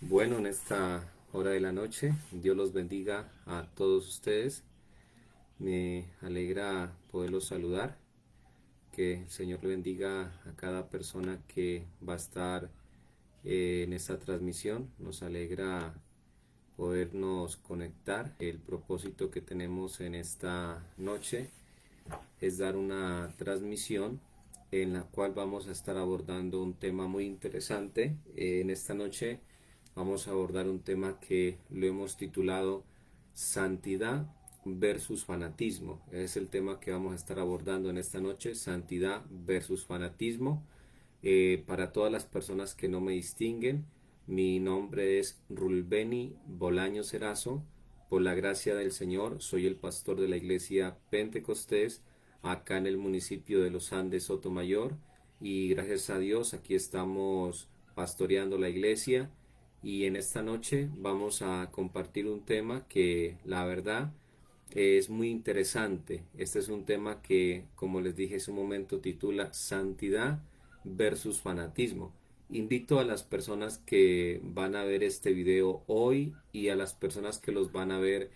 Bueno, en esta hora de la noche, Dios los bendiga a todos ustedes. Me alegra poderlos saludar. Que el Señor le bendiga a cada persona que va a estar en esta transmisión. Nos alegra podernos conectar. El propósito que tenemos en esta noche es dar una transmisión en la cual vamos a estar abordando un tema muy interesante. En esta noche vamos a abordar un tema que lo hemos titulado Santidad versus fanatismo. Es el tema que vamos a estar abordando en esta noche, santidad versus fanatismo. Para todas las personas que no me distinguen, mi nombre es Rulbeni Bolaños Erazo. Por la gracia del Señor, soy el pastor de la iglesia Pentecostés acá en el municipio de Los Andes, Sotomayor, y gracias a Dios aquí estamos pastoreando la iglesia. Y en esta noche vamos a compartir un tema que la verdad es muy interesante. Este es un tema que, como les dije hace un momento, titula Santidad versus fanatismo. Invito a las personas que van a ver este video hoy y a las personas que los van a ver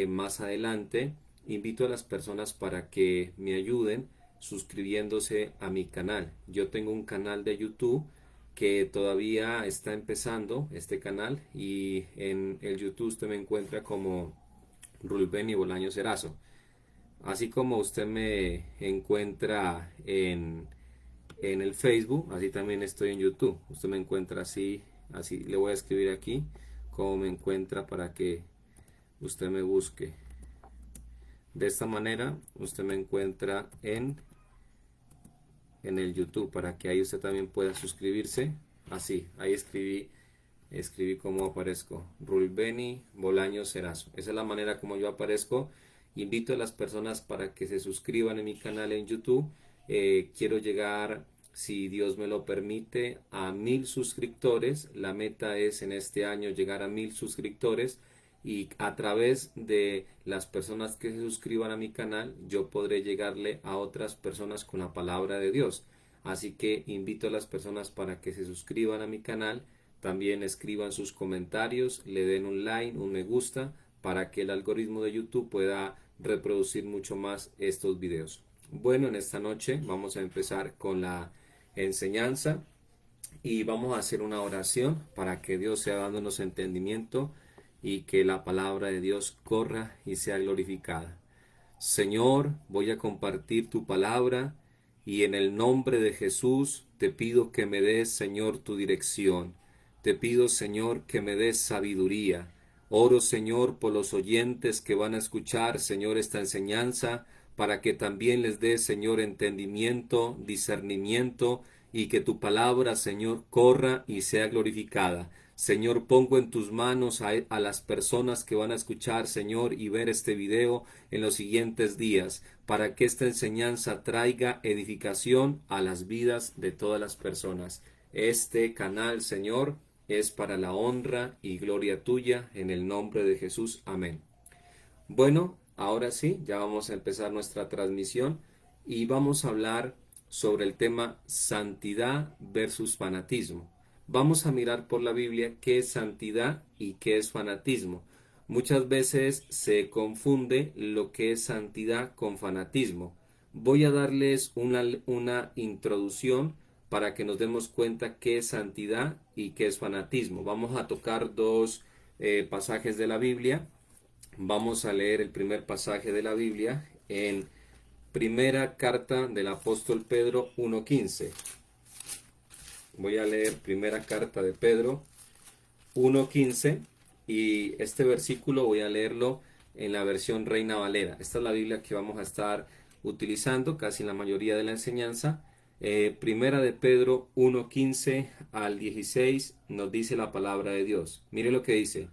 más adelante. Invito a las personas para que me ayuden suscribiéndose a mi canal. Yo tengo un canal de YouTube que todavía está empezando este canal, y en el YouTube usted me encuentra como Rulbeni Bolaños Erazo. Así como usted me encuentra en el Facebook, así también estoy en YouTube. Usted me encuentra así, así le voy a escribir aquí como me encuentra para que usted me busque. De esta manera usted me encuentra en el YouTube para que ahí usted también pueda suscribirse. Así, ahí escribí cómo aparezco, Rulbeni Bolaños Erazo. Esa es la manera como yo aparezco. Invito a las personas para que se suscriban en mi canal en YouTube. Quiero llegar, si Dios me lo permite, a 1000 suscriptores. La meta es en este año llegar a 1000 suscriptores, y a través de las personas que se suscriban a mi canal yo podré llegarle a otras personas con la palabra de Dios. Así que invito a las personas para que se suscriban a mi canal, también escriban sus comentarios, le den un like, un me gusta, para que el algoritmo de YouTube pueda reproducir mucho más estos videos. Bueno, en esta noche vamos a empezar con la enseñanza y vamos a hacer una oración para que Dios sea dándonos entendimiento y que la palabra de Dios corra y sea glorificada. Señor, voy a compartir tu palabra y en el nombre de Jesús te pido que me des, Señor, tu dirección. Te pido, Señor, que me des sabiduría. Oro, Señor, por los oyentes que van a escuchar, Señor, esta enseñanza, para que también les des, Señor, entendimiento, discernimiento, y que tu palabra, Señor, corra y sea glorificada. Señor, pongo en tus manos a las personas que van a escuchar, Señor, y ver este video en los siguientes días, para que esta enseñanza traiga edificación a las vidas de todas las personas. Este canal, Señor, es para la honra y gloria tuya, en el nombre de Jesús. Amén. Bueno, ahora sí, ya vamos a empezar nuestra transmisión y vamos a hablar sobre el tema santidad versus fanatismo. Vamos a mirar por la Biblia qué es santidad y qué es fanatismo. Muchas veces se confunde lo que es santidad con fanatismo. Voy a darles una introducción para que nos demos cuenta qué es santidad y qué es fanatismo. Vamos a tocar dos pasajes de la Biblia. Vamos a leer el primer pasaje de la Biblia en primera carta del apóstol Pedro 1:15. Voy a leer primera carta de Pedro 1:15, y este versículo voy a leerlo en la versión Reina Valera. Esta es la Biblia que vamos a estar utilizando casi en la mayoría de la enseñanza. Primera de Pedro 1:15 al 16 nos dice la palabra de Dios. Mire lo que dice: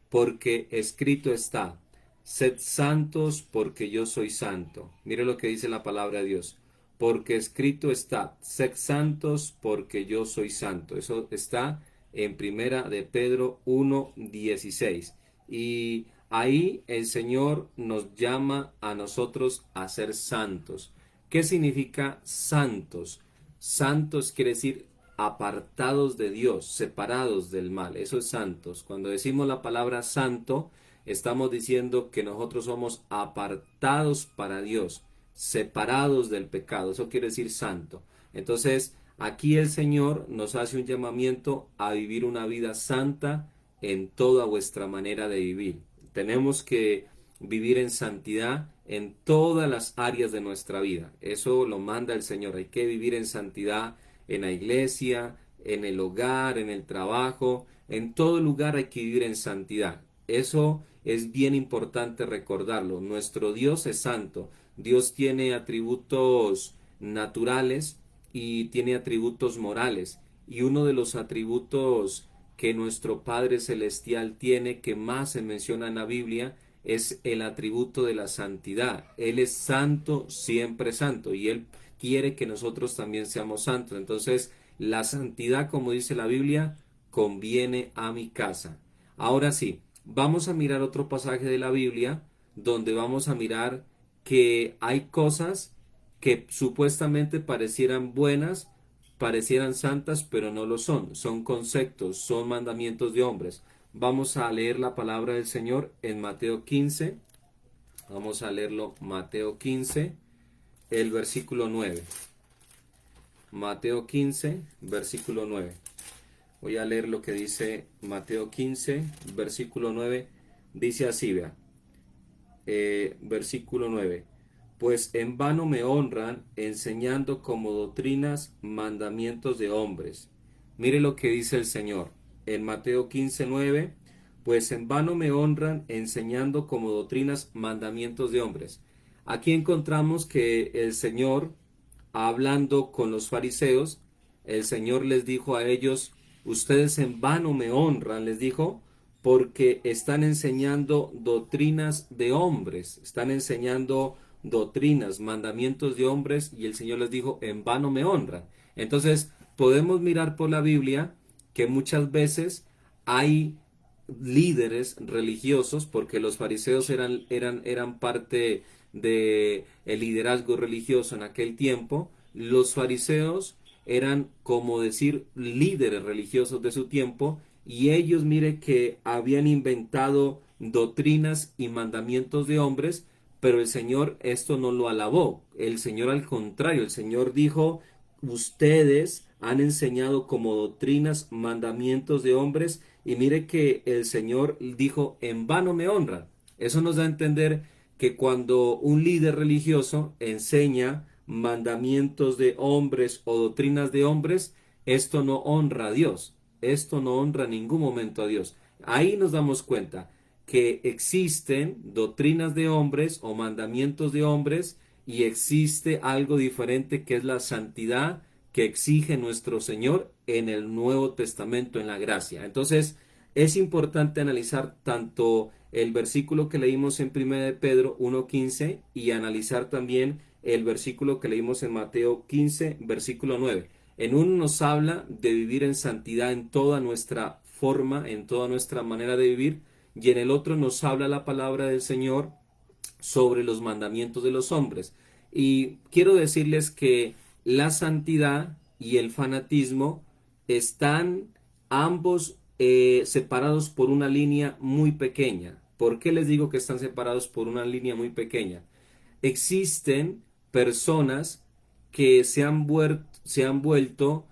porque escrito está, sed santos porque yo soy santo. Mire lo que dice la palabra de Dios. Porque escrito está, sed santos porque yo soy santo. Eso está en primera de Pedro 1:16. Y ahí el Señor nos llama a nosotros a ser santos. ¿Qué significa santos? Santos quiere decir apartados de Dios, separados del mal. Eso es santos. Cuando decimos la palabra santo, estamos diciendo que nosotros somos apartados para Dios, separados del pecado. Eso quiere decir santo. Entonces, aquí el Señor nos hace un llamamiento a vivir una vida santa en toda vuestra manera de vivir. Tenemos que vivir en santidad en todas las áreas de nuestra vida. Eso lo manda el Señor. Hay que vivir en santidad en la iglesia, en el hogar, en el trabajo, en todo lugar hay que vivir en santidad. Eso es bien importante recordarlo. Nuestro Dios es santo. Dios tiene atributos naturales y tiene atributos morales. Y uno de los atributos que nuestro Padre Celestial tiene, que más se menciona en la Biblia, es el atributo de la santidad. Él es santo, siempre santo, y Él quiere que nosotros también seamos santos. Entonces, la santidad, como dice la Biblia, conviene a mi casa. Ahora sí, vamos a mirar otro pasaje de la Biblia, donde vamos a mirar que hay cosas que supuestamente parecieran buenas, parecieran santas, pero no lo son. Son conceptos, son mandamientos de hombres. Vamos a leer la palabra del Señor en Mateo 15. Vamos a leerlo, Mateo 15, el versículo 9. Mateo 15, versículo 9. Voy a leer lo que dice Mateo 15, versículo 9. Dice así, vea. Versículo 9. Pues en vano me honran enseñando como doctrinas mandamientos de hombres. Mire lo que dice el Señor en Mateo 15, 9. Pues en vano me honran enseñando como doctrinas mandamientos de hombres. Aquí encontramos que el Señor, hablando con los fariseos, el Señor les dijo a ellos: ustedes en vano me honran, les dijo, porque están enseñando doctrinas de hombres, están enseñando doctrinas, mandamientos de hombres, y el Señor les dijo: en vano me honran. Entonces, podemos mirar por la Biblia que muchas veces hay líderes religiosos, porque los fariseos eran parte de el liderazgo religioso en aquel tiempo. Los fariseos eran, como decir, líderes religiosos de su tiempo, y ellos, mire, que habían inventado doctrinas y mandamientos de hombres, pero el Señor esto no lo alabó. El Señor, al contrario, el Señor dijo: ustedes han enseñado como doctrinas mandamientos de hombres, y mire que el Señor dijo: en vano me honran. Eso nos da a entender que cuando un líder religioso enseña mandamientos de hombres o doctrinas de hombres, esto no honra a Dios, esto no honra en ningún momento a Dios. Ahí nos damos cuenta que existen doctrinas de hombres o mandamientos de hombres, y existe algo diferente, que es la santidad que exige nuestro Señor en el Nuevo Testamento, en la gracia. Entonces, es importante analizar tanto el versículo que leímos en 1 de Pedro 1:15 y analizar también el versículo que leímos en Mateo 15, versículo 9. En uno nos habla de vivir en santidad en toda nuestra forma, en toda nuestra manera de vivir, y en el otro nos habla la palabra del Señor sobre los mandamientos de los hombres. Y quiero decirles que la santidad y el fanatismo están ambos separados por una línea muy pequeña. ¿Por qué les digo que están separados por una línea muy pequeña? Existen personas que se han vuelto,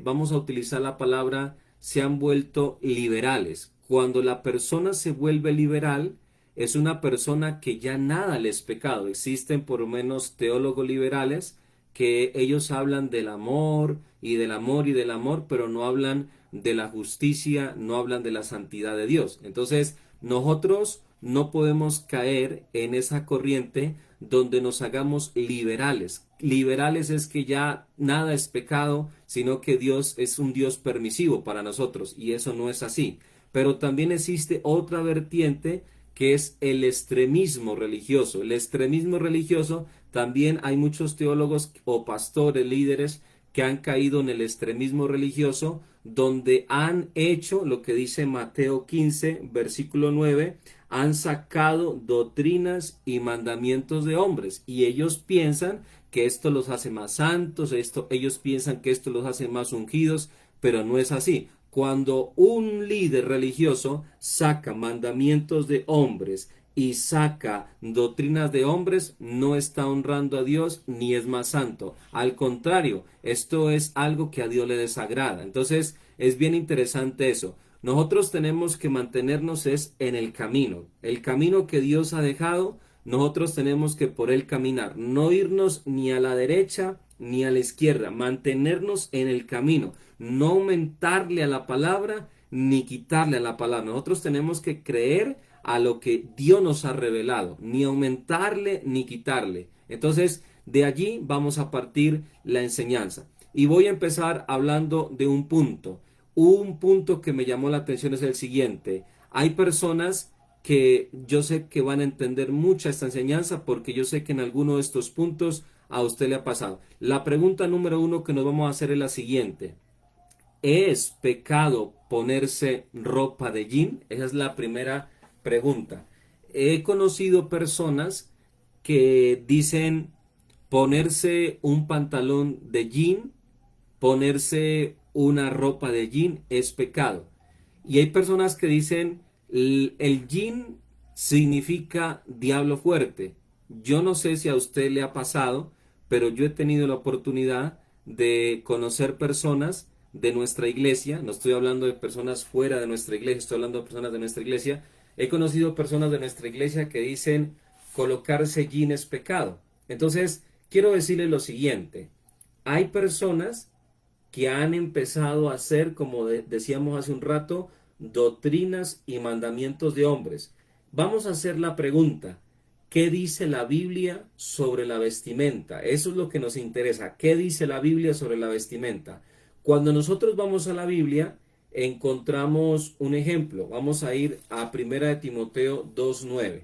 vamos a utilizar la palabra, se han vuelto liberales. Cuando la persona se vuelve liberal, es una persona que ya nada le es pecado. Existen por lo menos teólogos liberales que ellos hablan del amor y del amor y del amor, pero no hablan de la justicia, no hablan de la santidad de Dios. Entonces, nosotros no podemos caer en esa corriente donde nos hagamos liberales. Liberales es que ya nada es pecado, sino que Dios es un Dios permisivo para nosotros, y eso no es así. Pero también existe otra vertiente, que es el extremismo religioso. El extremismo religioso, también hay muchos teólogos o pastores, líderes, que han caído en el extremismo religioso, donde han hecho lo que dice Mateo 15, versículo 9, han sacado doctrinas y mandamientos de hombres y ellos piensan que esto los hace más santos, ellos piensan que esto los hace más ungidos, pero no es así. Cuando un líder religioso saca mandamientos de hombres y saca doctrinas de hombres, no está honrando a Dios ni es más santo. Al contrario, esto es algo que a Dios le desagrada. Entonces, es bien interesante eso. Nosotros tenemos que mantenernos en el camino que Dios ha dejado. Nosotros tenemos que por él caminar, no irnos ni a la derecha ni a la izquierda, mantenernos en el camino, no aumentarle a la palabra ni quitarle a la palabra. Nosotros tenemos que creer a lo que Dios nos ha revelado, ni aumentarle ni quitarle. Entonces, de allí vamos a partir la enseñanza. Y voy a empezar hablando de un punto. Un punto que me llamó la atención es el siguiente. Hay personas que yo sé que van a entender mucha esta enseñanza porque yo sé que en alguno de estos puntos a usted le ha pasado. La pregunta número 1 que nos vamos a hacer es la siguiente. ¿Es pecado ponerse ropa de jean? Esa es la primera pregunta. He conocido personas que dicen ponerse un pantalón de jean, ponerse una ropa de jean es pecado. Y hay personas que dicen el jean significa diablo fuerte. Yo no sé si a usted le ha pasado, pero yo he tenido la oportunidad de conocer personas de nuestra iglesia. No estoy hablando de personas fuera de nuestra iglesia, estoy hablando de personas de nuestra iglesia. He conocido personas de nuestra iglesia que dicen colocarse jean es pecado. Entonces, quiero decirle lo siguiente. Hay personas que han empezado a hacer, como decíamos hace un rato, doctrinas y mandamientos de hombres. Vamos a hacer la pregunta, ¿qué dice la Biblia sobre la vestimenta? Eso es lo que nos interesa. ¿Qué dice la Biblia sobre la vestimenta? Cuando nosotros vamos a la Biblia, encontramos un ejemplo. Vamos a ir a 1 Timoteo 2.9.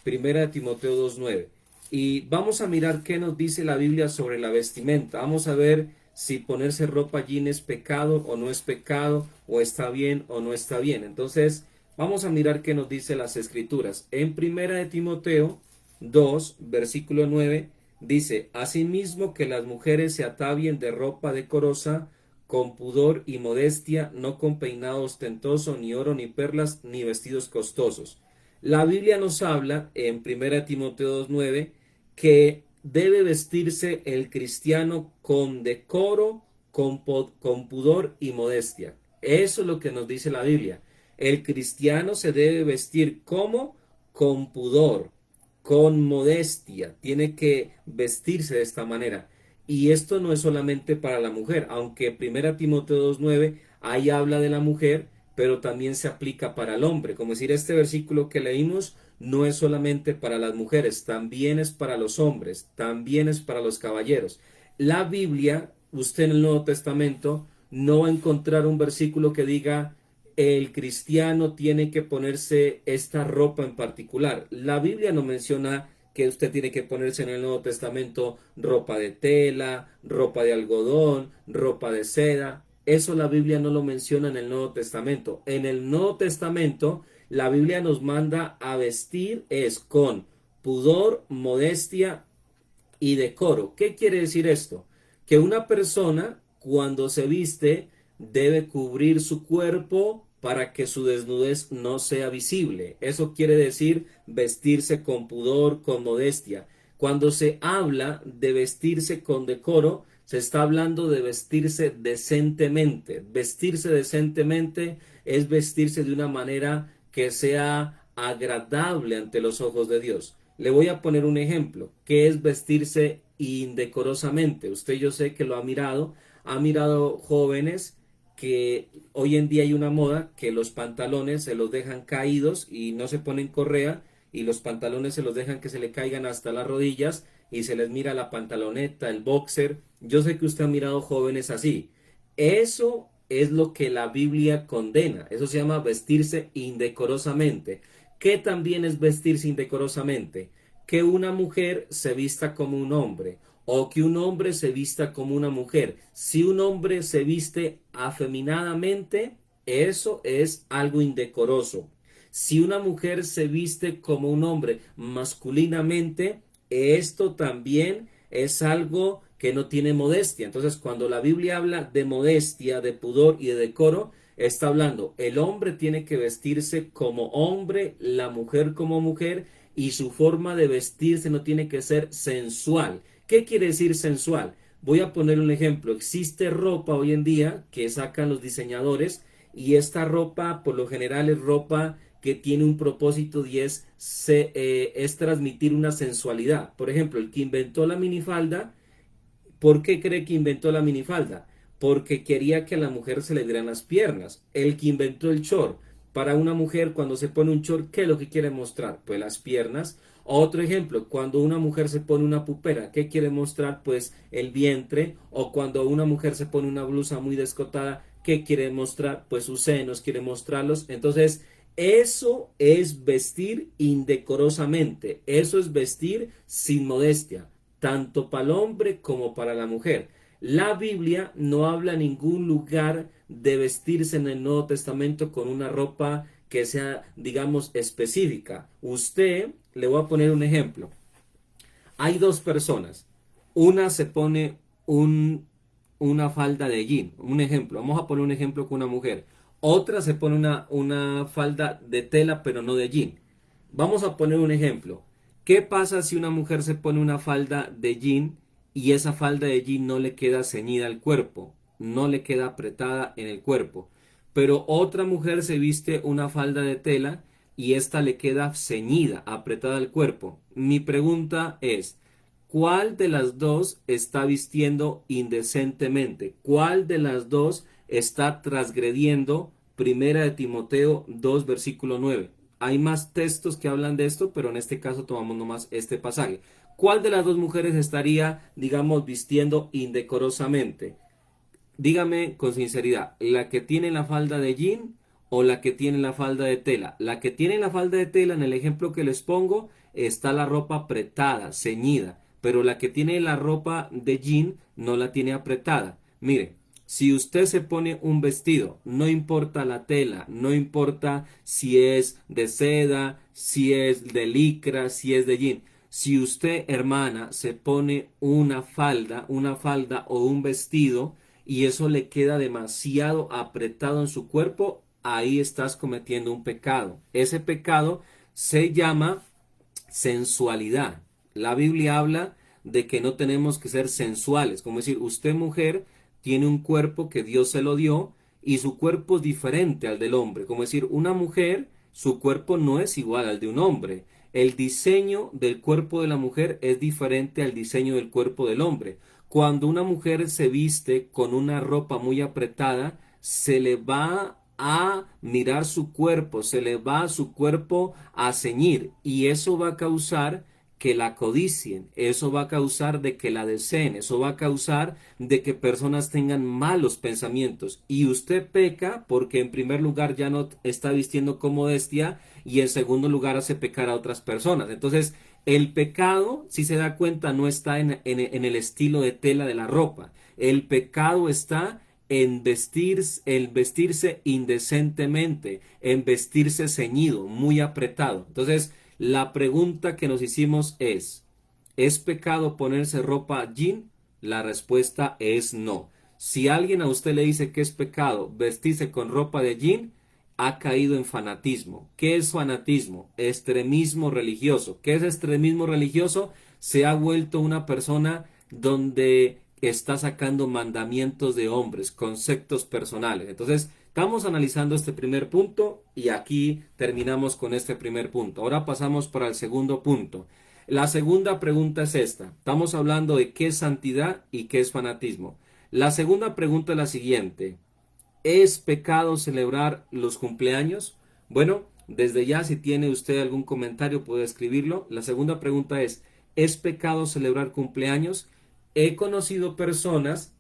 1 Timoteo 2.9. Y vamos a mirar qué nos dice la Biblia sobre la vestimenta. Vamos a ver si ponerse ropa jean es pecado o no es pecado, o está bien o no está bien. Entonces, vamos a mirar qué nos dice las Escrituras. En 1 Timoteo 2, versículo 9, dice, asimismo que las mujeres se atavien de ropa decorosa, con pudor y modestia, no con peinado ostentoso, ni oro, ni perlas, ni vestidos costosos. La Biblia nos habla en 1 Timoteo 2.9 que debe vestirse el cristiano con decoro, con pudor y modestia. Eso es lo que nos dice la Biblia. El cristiano se debe vestir como con pudor, con modestia. Tiene que vestirse de esta manera. Y esto no es solamente para la mujer, aunque 1 Timoteo 2.9 ahí habla de la mujer, pero también se aplica para el hombre. Como decir, este versículo que leímos no es solamente para las mujeres, también es para los hombres, también es para los caballeros. La Biblia, usted en el Nuevo Testamento, no va a encontrar un versículo que diga el cristiano tiene que ponerse esta ropa en particular. La Biblia no menciona que usted tiene que ponerse en el Nuevo Testamento ropa de tela, ropa de algodón, ropa de seda. Eso la Biblia no lo menciona en el Nuevo Testamento. En el Nuevo Testamento la Biblia nos manda a vestir es con pudor, modestia y decoro. ¿Qué quiere decir esto? Que una persona cuando se viste debe cubrir su cuerpo para que su desnudez no sea visible. Eso quiere decir vestirse con pudor, con modestia. Cuando se habla de vestirse con decoro, se está hablando de vestirse decentemente. Vestirse decentemente es vestirse de una manera que sea agradable ante los ojos de Dios. Le voy a poner un ejemplo. ¿Qué es vestirse indecorosamente? Usted yo sé que lo ha mirado jóvenes que hoy en día hay una moda que los pantalones se los dejan caídos y no se ponen correa y los pantalones se los dejan que se le caigan hasta las rodillas y se les mira la pantaloneta, el boxer. Yo sé que usted ha mirado jóvenes así. Eso es lo que la Biblia condena. Eso se llama vestirse indecorosamente. ¿Qué también es vestirse indecorosamente? Que una mujer se vista como un hombre o que un hombre se vista como una mujer. Si un hombre se viste afeminadamente, eso es algo indecoroso. Si una mujer se viste como un hombre masculinamente, esto también es algo que no tiene modestia. Entonces, cuando la Biblia habla de modestia, de pudor y de decoro, está hablando, el hombre tiene que vestirse como hombre, la mujer como mujer, y su forma de vestirse no tiene que ser sensual. ¿Qué quiere decir sensual? Voy a poner un ejemplo. Existe ropa hoy en día que sacan los diseñadores y esta ropa por lo general es ropa que tiene un propósito y es transmitir una sensualidad. Por ejemplo, el que inventó la minifalda, ¿por qué cree que inventó la minifalda? Porque quería que a la mujer se le dieran las piernas. El que inventó el short, para una mujer cuando se pone un short, ¿qué es lo que quiere mostrar? Pues las piernas. Otro ejemplo, cuando una mujer se pone una pupera, ¿qué quiere mostrar? Pues el vientre. O cuando una mujer se pone una blusa muy descotada, ¿qué quiere mostrar? Pues sus senos, quiere mostrarlos. Entonces, eso es vestir indecorosamente. Eso es vestir sin modestia, tanto para el hombre como para la mujer. La Biblia no habla en ningún lugar de vestirse en el Nuevo Testamento con una ropa que sea, digamos, específica. Usted, le voy a poner un ejemplo. Hay dos personas. Una se pone una falda de jean. Un ejemplo. Vamos a poner un ejemplo con una mujer. Otra se pone una falda de tela, pero no de jean. Vamos a poner un ejemplo. ¿Qué pasa si una mujer se pone una falda de jean y esa falda de jean no le queda ceñida al cuerpo? No le queda apretada en el cuerpo. Pero otra mujer se viste una falda de tela y esta le queda ceñida, apretada al cuerpo. Mi pregunta es, ¿cuál de las dos está vistiendo indecentemente? ¿Cuál de las dos está transgrediendo? Primera de Timoteo 2, versículo 9. Hay más textos que hablan de esto, pero en este caso tomamos nomás este pasaje. ¿Cuál de las dos mujeres estaría, digamos, vistiendo indecorosamente? Dígame con sinceridad, ¿la que tiene la falda de jean o la que tiene la falda de tela? La que tiene la falda de tela, en el ejemplo que les pongo, está la ropa apretada, ceñida, pero la que tiene la ropa de jean no la tiene apretada. Mire, si usted se pone un vestido, no importa la tela, no importa si es de seda, si es de licra, si es de jean. Si usted, hermana, se pone una falda o un vestido, y eso le queda demasiado apretado en su cuerpo, ahí estás cometiendo un pecado. Ese pecado se llama sensualidad. La Biblia habla de que no tenemos que ser sensuales, como decir, usted mujer tiene un cuerpo que Dios se lo dio y su cuerpo es diferente al del hombre, como decir, una mujer, su cuerpo no es igual al de un hombre. El diseño del cuerpo de la mujer es diferente al diseño del cuerpo del hombre. Cuando una mujer se viste con una ropa muy apretada, se le va a mirar su cuerpo, se le va a su cuerpo a ceñir y eso va a causar que la codicien, eso va a causar de que la deseen, eso va a causar de que personas tengan malos pensamientos y usted peca porque en primer lugar ya no está vistiendo con modestia y en segundo lugar hace pecar a otras personas. Entonces, el pecado, si se da cuenta, no está en el estilo de tela de la ropa. El pecado está en vestirse indecentemente, en vestirse ceñido, muy apretado. Entonces, la pregunta que nos hicimos ¿es pecado ponerse ropa jean? La respuesta es no. Si alguien a usted le dice que es pecado vestirse con ropa de jean, ha caído en fanatismo. ¿Qué es fanatismo? Extremismo religioso. ¿Qué es extremismo religioso? Se ha vuelto una persona donde está sacando mandamientos de hombres, conceptos personales. Entonces, estamos analizando este primer punto y aquí terminamos con este primer punto. Ahora pasamos para el segundo punto. La segunda pregunta es esta. Estamos hablando de qué es santidad y qué es fanatismo. La segunda pregunta es la siguiente. ¿Es pecado celebrar los cumpleaños? Bueno, desde ya si tiene usted algún comentario puede escribirlo. La segunda pregunta ¿es pecado celebrar cumpleaños? He conocido personas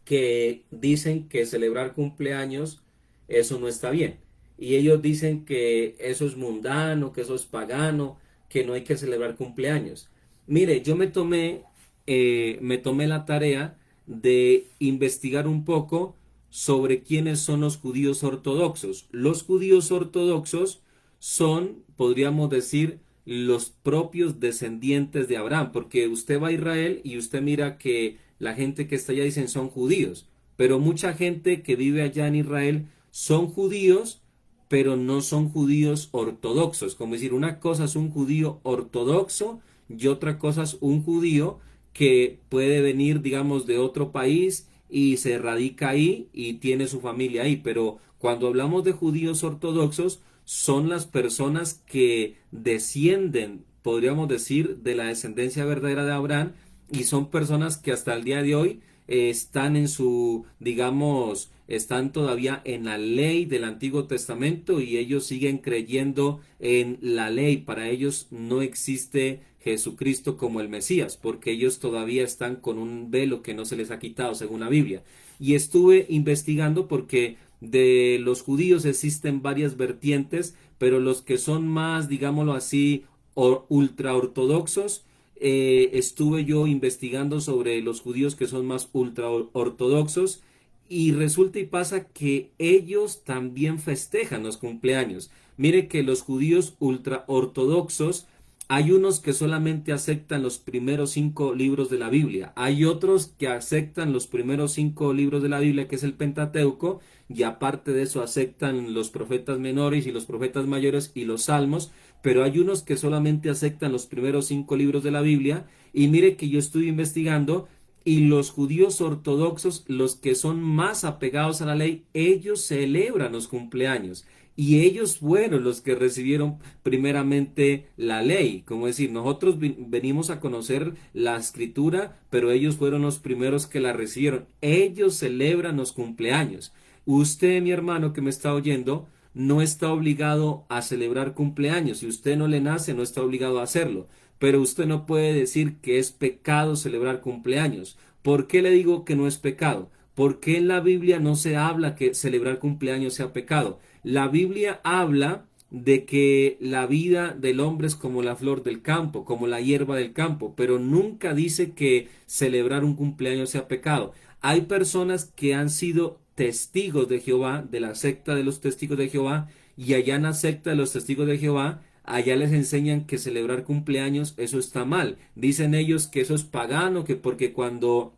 que dicen que celebrar cumpleaños eso no está bien. Y ellos dicen que eso es mundano, que eso es pagano, que no hay que celebrar cumpleaños. Mire, yo me tomé la tarea de investigar un poco sobre quiénes son los judíos ortodoxos. Los judíos ortodoxos son, podríamos decir, los propios descendientes de Abraham, porque usted va a Israel y usted mira que la gente que está allá dicen son judíos, pero mucha gente que vive allá en Israel son judíos, pero no son judíos ortodoxos. Como decir, una cosa es un judío ortodoxo y otra cosa es un judío que puede venir, digamos, de otro país y se radica ahí y tiene su familia ahí. Pero cuando hablamos de judíos ortodoxos, son las personas que descienden, podríamos decir, de la descendencia verdadera de Abraham, y son personas que hasta el día de hoy están en su, digamos, están todavía en la ley del Antiguo Testamento y ellos siguen creyendo en la ley. Para ellos no existe Jesucristo como el Mesías, porque ellos todavía están con un velo que no se les ha quitado según la Biblia. Y estuve investigando porque de los judíos existen varias vertientes, pero los que son más, digámoslo así, ultra ortodoxos, estuve yo investigando sobre los judíos que son más ultra ortodoxos y resulta y pasa que ellos también festejan los cumpleaños. Mire que los judíos ultra ortodoxos hay unos que solamente aceptan los primeros 5 libros de la Biblia. Hay otros que aceptan los primeros 5 libros de la Biblia, que es el Pentateuco, y aparte de eso aceptan los profetas menores y los profetas mayores y los salmos, pero hay unos que solamente aceptan los primeros 5 libros de la Biblia. Y mire que yo estuve investigando y los judíos ortodoxos, los que son más apegados a la ley, ellos celebran los cumpleaños. Y ellos fueron los que recibieron primeramente la ley. Como decir, nosotros venimos a conocer la escritura, pero ellos fueron los primeros que la recibieron. Ellos celebran los cumpleaños. Usted, mi hermano que me está oyendo, no está obligado a celebrar cumpleaños. Si usted no le nace, no está obligado a hacerlo. Pero usted no puede decir que es pecado celebrar cumpleaños. ¿Por qué le digo que no es pecado? Porque en la Biblia no se habla que celebrar cumpleaños sea pecado. La Biblia habla de que la vida del hombre es como la flor del campo, como la hierba del campo, pero nunca dice que celebrar un cumpleaños sea pecado. Hay personas que han sido testigos de Jehová, de la secta de los testigos de Jehová, y allá en la secta de los testigos de Jehová, allá les enseñan que celebrar cumpleaños, eso está mal. Dicen ellos que eso es pagano, que porque cuando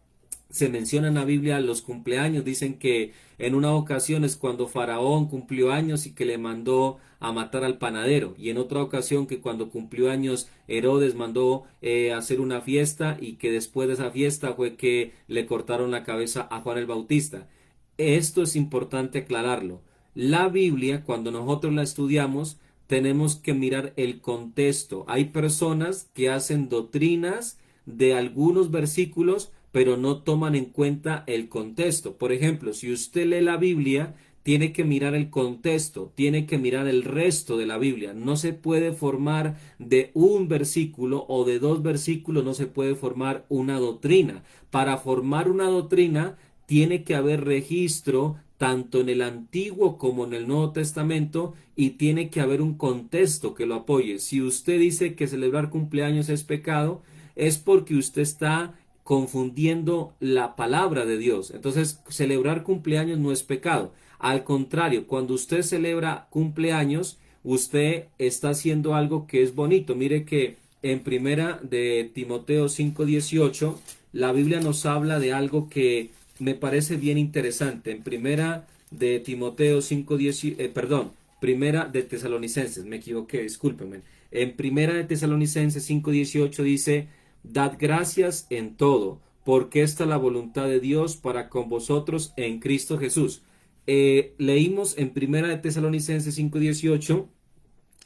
se menciona en la Biblia los cumpleaños, dicen que en una ocasión es cuando Faraón cumplió años y que le mandó a matar al panadero, y en otra ocasión que cuando cumplió años Herodes mandó hacer una fiesta y que después de esa fiesta fue que le cortaron la cabeza a Juan el Bautista. Esto es importante aclararlo. La Biblia, cuando nosotros la estudiamos, tenemos que mirar el contexto. Hay personas que hacen doctrinas de algunos versículos, pero no toman en cuenta el contexto. Por ejemplo, si usted lee la Biblia, tiene que mirar el contexto, tiene que mirar el resto de la Biblia. No se puede formar de un versículo o de 2 versículos, no se puede formar una doctrina. Para formar una doctrina, tiene que haber registro tanto en el Antiguo como en el Nuevo Testamento y tiene que haber un contexto que lo apoye. Si usted dice que celebrar cumpleaños es pecado, es porque usted está confundiendo la palabra de Dios. Entonces, celebrar cumpleaños no es pecado. Al contrario, cuando usted celebra cumpleaños, usted está haciendo algo que es bonito. Mire que en primera de Timoteo 5:18, la Biblia nos habla de algo que me parece bien interesante. En primera de Timoteo 5:18, primera de Tesalonicenses, me equivoqué, discúlpenme. En primera de Tesalonicenses 5:18 dice: Dad gracias en todo, porque esta es la voluntad de Dios para con vosotros en Cristo Jesús. Leímos en primera de Tesalonicenses 5:18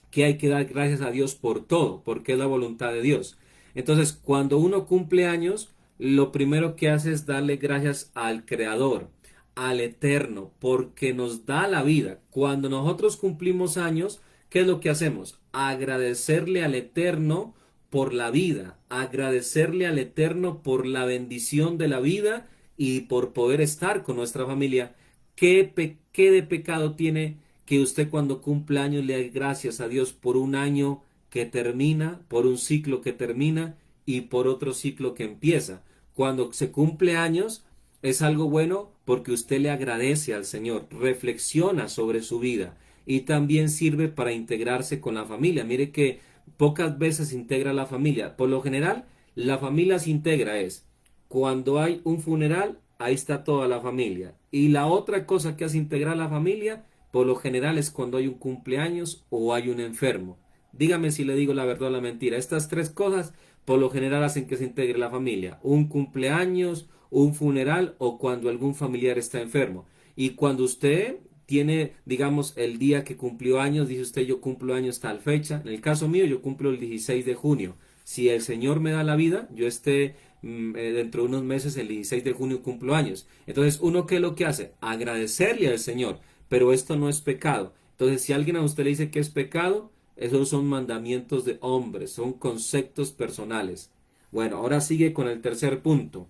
que hay que dar gracias a Dios por todo, porque es la voluntad de Dios. Entonces, cuando uno cumple años, lo primero que hace es darle gracias al Creador, al Eterno, porque nos da la vida. Cuando nosotros cumplimos años, ¿qué es lo que hacemos? Agradecerle al Eterno por la vida, agradecerle al Eterno por la bendición de la vida y por poder estar con nuestra familia. ¿Qué de pecado tiene que usted cuando cumple años le dé gracias a Dios por un año que termina, por un ciclo que termina y por otro ciclo que empieza? Cuando se cumple años es algo bueno porque usted le agradece al Señor, reflexiona sobre su vida y también sirve para integrarse con la familia. Mire que pocas veces se integra la familia. Por lo general, la familia se integra es cuando hay un funeral, ahí está toda la familia. Y la otra cosa que hace integrar la familia, por lo general, es cuando hay un cumpleaños o hay un enfermo. Dígame si le digo la verdad o la mentira. Estas tres cosas por lo general hacen que se integre la familia. Un cumpleaños, un funeral o cuando algún familiar está enfermo. Y cuando usted tiene, digamos, el día que cumplió años, dice usted yo cumplo años tal fecha. En el caso mío yo cumplo el 16 de junio. Si el Señor me da la vida, yo esté dentro de unos meses, el 16 de junio cumplo años. Entonces, ¿uno qué es lo que hace? Agradecerle al Señor. Pero esto no es pecado. Entonces, si alguien a usted le dice que es pecado, esos son mandamientos de hombres, son conceptos personales. Bueno, ahora sigue con el tercer punto.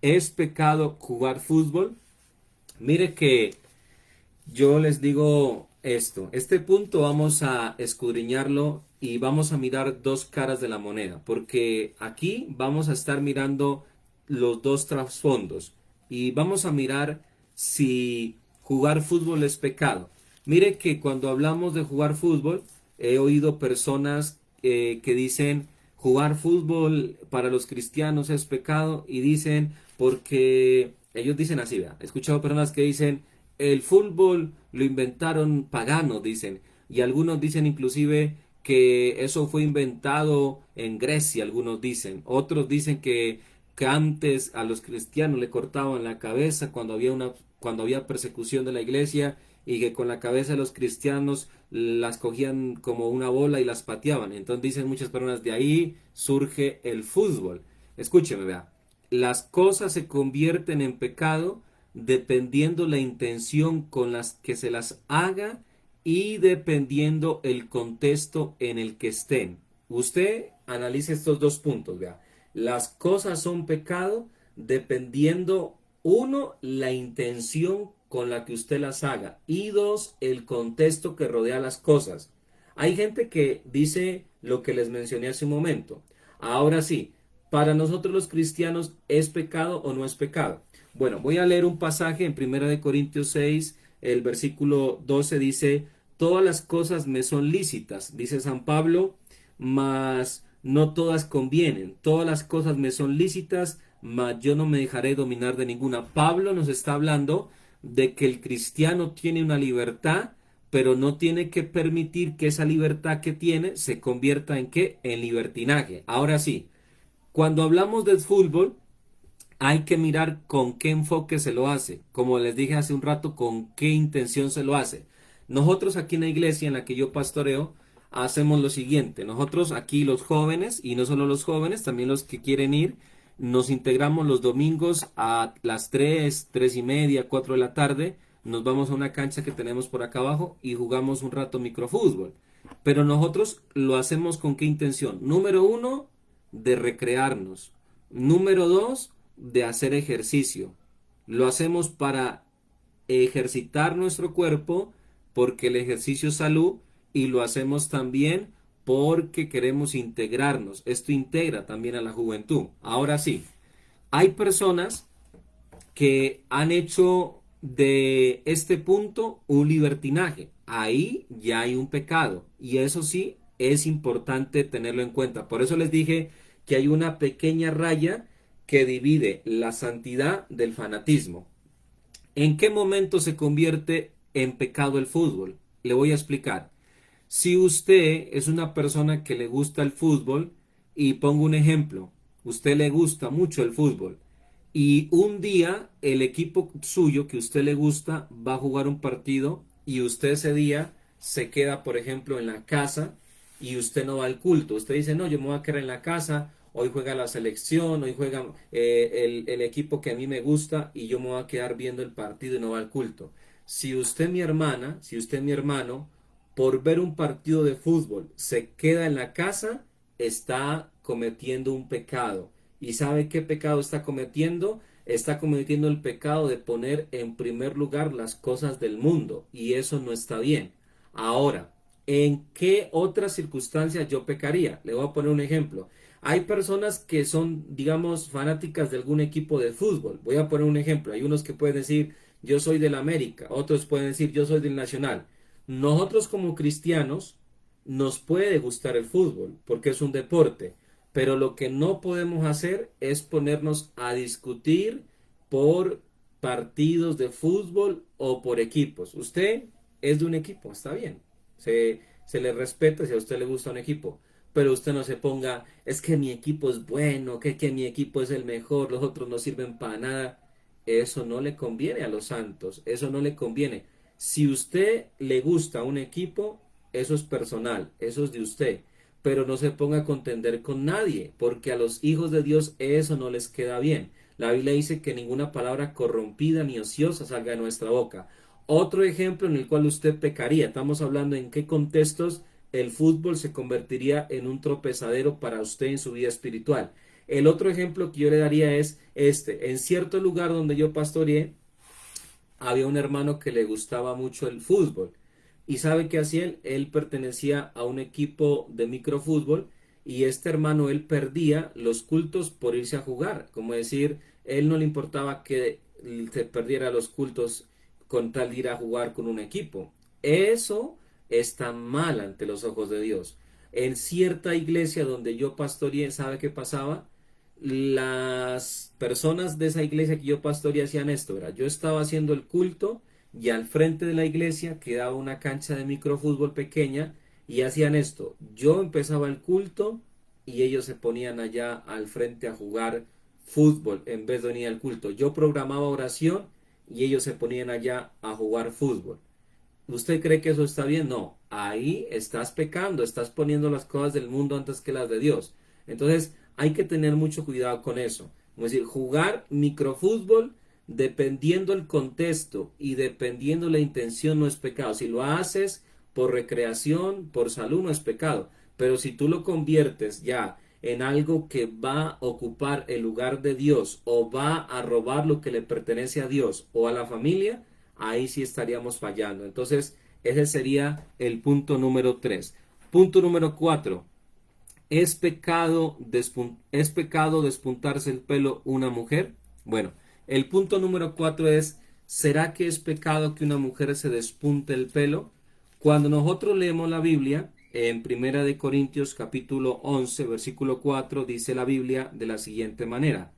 ¿Es pecado jugar fútbol? Mire que yo les digo esto, este punto vamos a escudriñarlo y vamos a mirar dos caras de la moneda, porque aquí vamos a estar mirando los dos trasfondos y vamos a mirar si jugar fútbol es pecado. Mire que cuando hablamos de jugar fútbol, he oído personas que dicen jugar fútbol para los cristianos es pecado y dicen porque ellos dicen así, vea, he escuchado personas que dicen el fútbol lo inventaron paganos, dicen, y algunos dicen inclusive que eso fue inventado en Grecia, algunos dicen, otros dicen que antes a los cristianos le cortaban la cabeza cuando había persecución de la iglesia y que con la cabeza de los cristianos las cogían como una bola y las pateaban. Entonces dicen muchas personas, de ahí surge el fútbol. Escúcheme, vea, las cosas se convierten en pecado dependiendo la intención con las que se las haga y dependiendo el contexto en el que estén. Usted analice estos dos puntos, vea. Las cosas son pecado dependiendo, uno, la intención con la que usted las haga y dos, el contexto que rodea las cosas. Hay gente que dice lo que les mencioné hace un momento. Ahora sí, para nosotros los cristianos, ¿es pecado o no es pecado? Bueno, voy a leer un pasaje en 1 Corintios 6, el versículo 12 dice, todas las cosas me son lícitas, dice San Pablo, mas no todas convienen, todas las cosas me son lícitas, mas yo no me dejaré dominar de ninguna. Pablo nos está hablando de que el cristiano tiene una libertad, pero no tiene que permitir que esa libertad que tiene se convierta en ¿qué? En libertinaje. Ahora sí, cuando hablamos de fútbol, hay que mirar con qué enfoque se lo hace. Como les dije hace un rato, con qué intención se lo hace. Nosotros aquí en la iglesia en la que yo pastoreo, hacemos lo siguiente. Nosotros aquí los jóvenes, y no solo los jóvenes, también los que quieren ir, nos integramos los domingos a las 3, 3:30, 4 de la tarde. Nos vamos a una cancha que tenemos por acá abajo y jugamos un rato microfútbol. Pero nosotros lo hacemos con qué intención. Número uno, de recrearnos. Número dos, de hacer ejercicio. Lo hacemos para ejercitar nuestro cuerpo porque el ejercicio es salud y lo hacemos también porque queremos integrarnos. Esto integra también a la juventud. Ahora sí, hay personas que han hecho de este punto un libertinaje. Ahí ya hay un pecado y eso sí es importante tenerlo en cuenta. Por eso les dije que hay una pequeña raya que divide la santidad del fanatismo. ¿En qué momento se convierte en pecado el fútbol? Le voy a explicar. Si usted es una persona que le gusta el fútbol, y pongo un ejemplo, usted le gusta mucho el fútbol, y un día el equipo suyo que usted le gusta va a jugar un partido y usted ese día se queda, por ejemplo, en la casa y usted no va al culto. Usted dice, no, yo me voy a quedar en la casa, hoy juega la selección, hoy juega el equipo que a mí me gusta y yo me voy a quedar viendo el partido y no va al culto. Si usted, mi hermana, si usted, mi hermano, por ver un partido de fútbol se queda en la casa, está cometiendo un pecado. ¿Y sabe qué pecado está cometiendo? Está cometiendo el pecado de poner en primer lugar las cosas del mundo y eso no está bien. Ahora, ¿en qué otras circunstancias yo pecaría? Le voy a poner un ejemplo. Hay personas que son, digamos, fanáticas de algún equipo de fútbol. Voy a poner un ejemplo. Hay unos que pueden decir, yo soy del América. Otros pueden decir, yo soy del Nacional. nosotros como cristianos nos puede gustar el fútbol porque es un deporte, pero lo que no podemos hacer es ponernos a discutir por partidos de fútbol o por equipos. Usted es de un equipo, está bien. Se le respeta si a usted le gusta un equipo, pero usted no se ponga, es que mi equipo es bueno, que mi equipo es el mejor, los otros no sirven para nada. Eso no le conviene a los santos, eso no le conviene. Si usted le gusta un equipo, eso es personal, eso es de usted, pero no se ponga a contender con nadie, porque a los hijos de Dios eso no les queda bien. La Biblia dice que ninguna palabra corrompida ni ociosa salga de nuestra boca. Otro ejemplo en el cual usted pecaría, estamos hablando en qué contextos el fútbol se convertiría en un tropezadero para usted en su vida espiritual. El otro ejemplo que yo le daría es este. En cierto lugar donde yo pastoreé, había un hermano que le gustaba mucho el fútbol. ¿Y sabe qué hacía él? Él pertenecía a un equipo de microfútbol y este hermano él perdía los cultos por irse a jugar. Como decir, él no le importaba que se perdiera los cultos con tal de ir a jugar con un equipo. Eso está mal ante los ojos de Dios. En cierta iglesia donde yo pastoreé, ¿sabe qué pasaba? Las personas de esa iglesia que yo pastoreé hacían esto, ¿verdad? Yo estaba haciendo el culto y al frente de la iglesia quedaba una cancha de microfútbol pequeña y hacían esto. Yo empezaba el culto y ellos se ponían allá al frente a jugar fútbol en vez de venir al culto. Yo programaba oración y ellos se ponían allá a jugar fútbol. ¿Usted cree que eso está bien? No, ahí estás pecando, estás poniendo las cosas del mundo antes que las de Dios. Entonces hay que tener mucho cuidado con eso. Es decir, jugar microfútbol dependiendo el contexto y dependiendo la intención no es pecado. Si lo haces por recreación, por salud, no es pecado. Pero si tú lo conviertes ya en algo que va a ocupar el lugar de Dios o va a robar lo que le pertenece a Dios o a la familia, ahí sí estaríamos fallando. Entonces, ese sería el punto número 3. Punto número 4. ¿Es pecado despuntarse el pelo una mujer? Bueno, el punto número 4 es, ¿será que es pecado que una mujer se despunte el pelo? Cuando nosotros leemos la Biblia, en Primera de Corintios capítulo 11, versículo 4, dice la Biblia de la siguiente manera: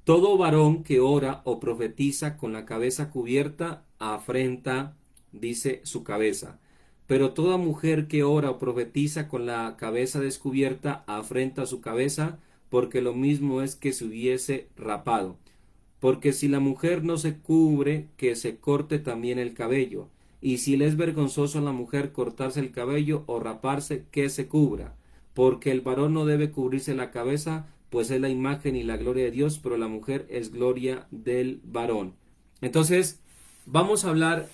todo varón que ora o profetiza con la cabeza cubierta afrenta, dice, su cabeza. Pero toda mujer que ora o profetiza con la cabeza descubierta afrenta su cabeza, porque lo mismo es que se hubiese rapado. Porque si la mujer no se cubre, que se corte también el cabello. Y si le es vergonzoso a la mujer cortarse el cabello o raparse, que se cubra. Porque el varón no debe cubrirse la cabeza, pues es la imagen y la gloria de Dios, pero la mujer es gloria del varón. Entonces, vamos a hablar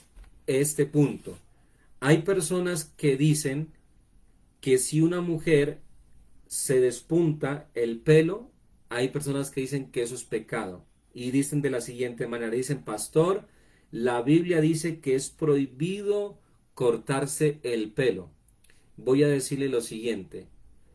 este punto. Hay personas que dicen que si una mujer se despunta el pelo, hay personas que dicen que eso es pecado. Y dicen de la siguiente manera, dicen, pastor, la Biblia dice que es prohibido cortarse el pelo. Voy a decirle lo siguiente.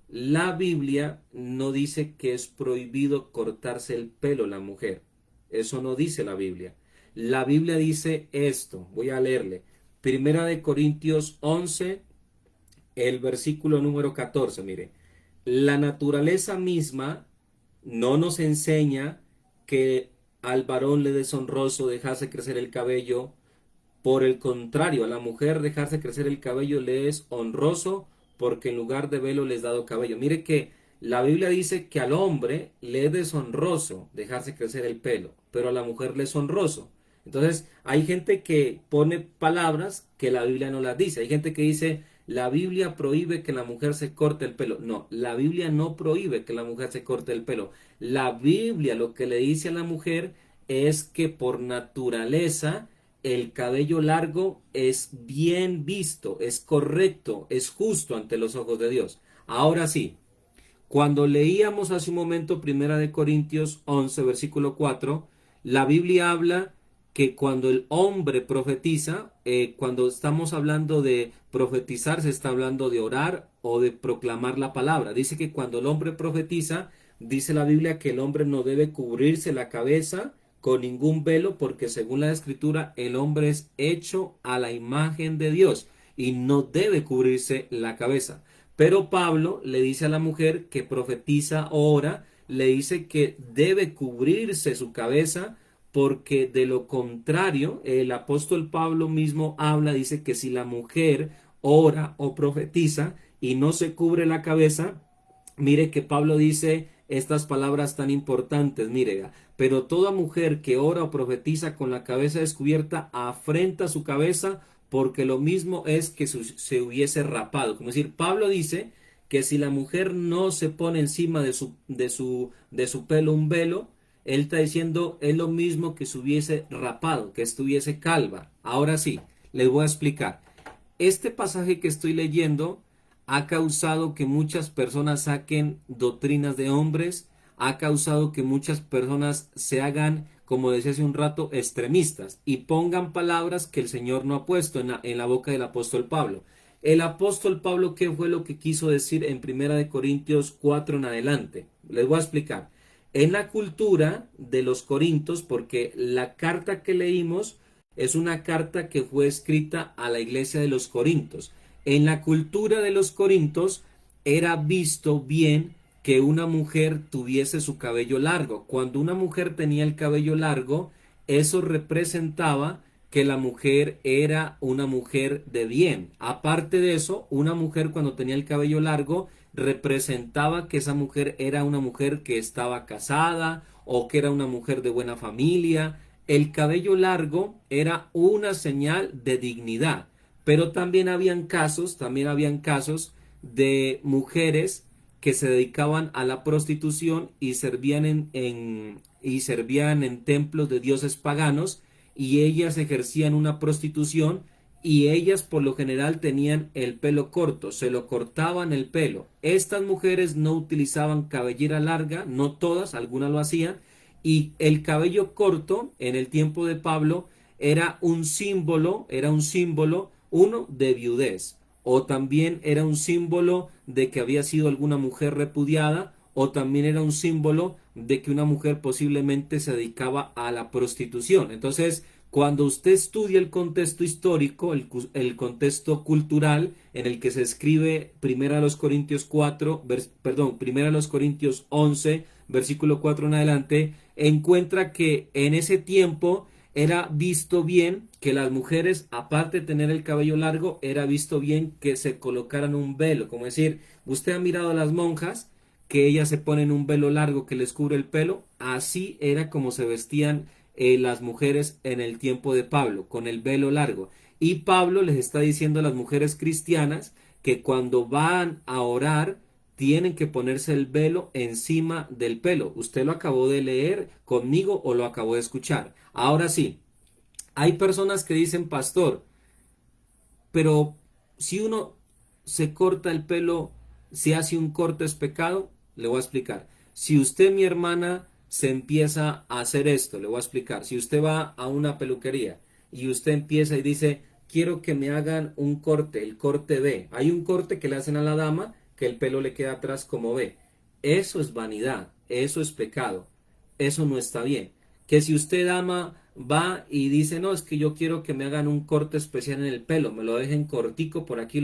La Biblia no dice que es prohibido cortarse el pelo la mujer. Eso no dice la Biblia. La Biblia dice esto. Voy a leerle. Primera de Corintios 11, el versículo número 14. Mire, la naturaleza misma no nos enseña que al varón le es deshonroso dejarse crecer el cabello. Por el contrario, a la mujer dejarse crecer el cabello le es honroso, porque en lugar de velo les dado cabello. Mire que la Biblia dice que al hombre le es deshonroso dejarse crecer el pelo, pero a la mujer le es honroso. Entonces, hay gente que pone palabras que la Biblia no las dice. Hay gente que dice, la Biblia prohíbe que la mujer se corte el pelo. No, la Biblia no prohíbe que la mujer se corte el pelo. La Biblia lo que le dice a la mujer es que por naturaleza el cabello largo es bien visto, es correcto, es justo ante los ojos de Dios. Ahora sí, cuando leíamos hace un momento Primera de Corintios 11, versículo 4, la Biblia habla que cuando el hombre profetiza, cuando estamos hablando de profetizar, se está hablando de orar o de proclamar la palabra. Dice que cuando el hombre profetiza, dice la Biblia que el hombre no debe cubrirse la cabeza con ningún velo, porque según la escritura el hombre es hecho a la imagen de Dios. y no debe cubrirse la cabeza. Pero Pablo le dice a la mujer que profetiza o ora, le dice que debe cubrirse su cabeza, porque de lo contrario, el apóstol Pablo mismo habla, dice que si la mujer ora o profetiza y no se cubre la cabeza, mire que Pablo dice estas palabras tan importantes, mire, pero toda mujer que ora o profetiza con la cabeza descubierta afrenta su cabeza, porque lo mismo es que se hubiese rapado. Como decir, Pablo dice que si la mujer no se pone encima de su pelo un velo, él está diciendo es lo mismo que se hubiese rapado, que estuviese calva. Ahora sí, les voy a explicar. Este pasaje que estoy leyendo ha causado que muchas personas saquen doctrinas de hombres, ha causado que muchas personas se hagan, como decía hace un rato, extremistas y pongan palabras que el Señor no ha puesto en la boca del apóstol Pablo. El apóstol Pablo, ¿qué fue lo que quiso decir en 1 Corintios 4 en adelante? Les voy a explicar. En la cultura de los corintios, porque la carta que leímos es una carta que fue escrita a la iglesia de los Corintios. En la cultura de los corintios era visto bien que una mujer tuviese su cabello largo. Cuando una mujer tenía el cabello largo, eso representaba que la mujer era una mujer de bien. Aparte de eso, una mujer cuando tenía el cabello largo representaba que esa mujer era una mujer que estaba casada o que era una mujer de buena familia. El cabello largo era una señal de dignidad. Pero también habían casos de mujeres que se dedicaban a la prostitución y servían en templos de dioses paganos, y ellas ejercían una prostitución, y ellas por lo general tenían el pelo corto, se lo cortaban el pelo. Estas mujeres no utilizaban cabellera larga, no todas, algunas lo hacían, y el cabello corto en el tiempo de Pablo era un símbolo, uno, de viudez, o también era un símbolo de que había sido alguna mujer repudiada, o también era un símbolo de que una mujer posiblemente se dedicaba a la prostitución. Entonces, cuando usted estudia el contexto histórico, el contexto cultural en el que se escribe 1 Corintios 11, versículo 4 en adelante, encuentra que en ese tiempo era visto bien que las mujeres, aparte de tener el cabello largo, era visto bien que se colocaran un velo. Como decir, usted ha mirado a las monjas, que ellas se ponen un velo largo que les cubre el pelo. Así era como se vestían las mujeres en el tiempo de Pablo, con el velo largo. Y Pablo les está diciendo a las mujeres cristianas que cuando van a orar tienen que ponerse el velo encima del pelo. ¿Usted lo acabó de leer conmigo o lo acabó de escuchar? Ahora sí, hay personas que dicen, pastor, pero si uno se corta el pelo, si hace un corte es pecado. Le voy a explicar. Si usted, mi hermana, se empieza a hacer esto, le voy a explicar. Si usted va a una peluquería y usted empieza y dice, quiero que me hagan un corte, el corte B. Hay un corte que le hacen a la dama que el pelo le queda atrás como B. Eso es vanidad, eso es pecado, eso no está bien. Que si usted, dama, va y dice, no, es que yo quiero que me hagan un corte especial en el pelo, me lo dejen cortico por aquí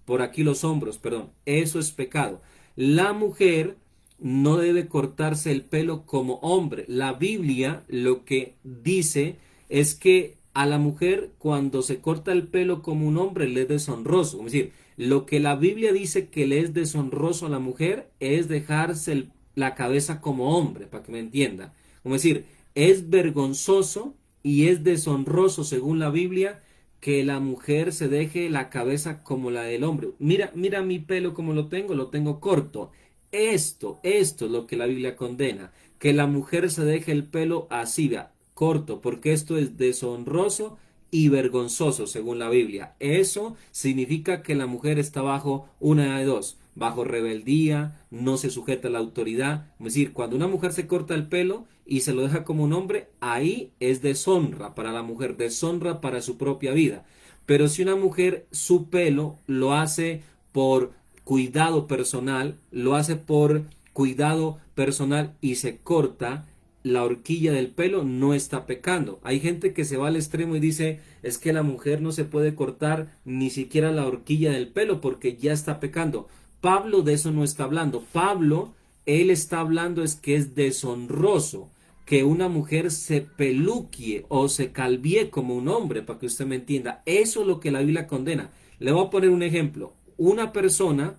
por aquí los hombros, perdón, eso es pecado. La mujer no debe cortarse el pelo como hombre. La Biblia lo que dice es que a la mujer, cuando se corta el pelo como un hombre, le es deshonroso. Es decir, lo que la Biblia dice que le es deshonroso a la mujer es dejarse la cabeza como hombre, para que me entienda. Como decir, es vergonzoso y es deshonroso según la Biblia que la mujer se deje la cabeza como la del hombre. Mira, mira mi pelo como lo tengo corto. Esto es lo que la Biblia condena, que la mujer se deje el pelo así, vea, corto, porque esto es deshonroso y vergonzoso según la Biblia. Eso significa que la mujer está bajo una de dos, bajo rebeldía, no se sujeta a la autoridad. Es decir, cuando una mujer se corta el pelo y se lo deja como un hombre, ahí es deshonra para la mujer, deshonra para su propia vida. Pero si una mujer su pelo lo hace por cuidado personal, lo hace por cuidado personal y se corta, la horquilla del pelo no está pecando. Hay gente que se va al extremo y dice, es que la mujer no se puede cortar ni siquiera la horquilla del pelo porque ya está pecando. Pablo de eso no está hablando. Pablo, él está hablando es que es deshonroso que una mujer se peluquie o se calvíe como un hombre, para que usted me entienda. Eso es lo que la Biblia condena. Le voy a poner un ejemplo. Una persona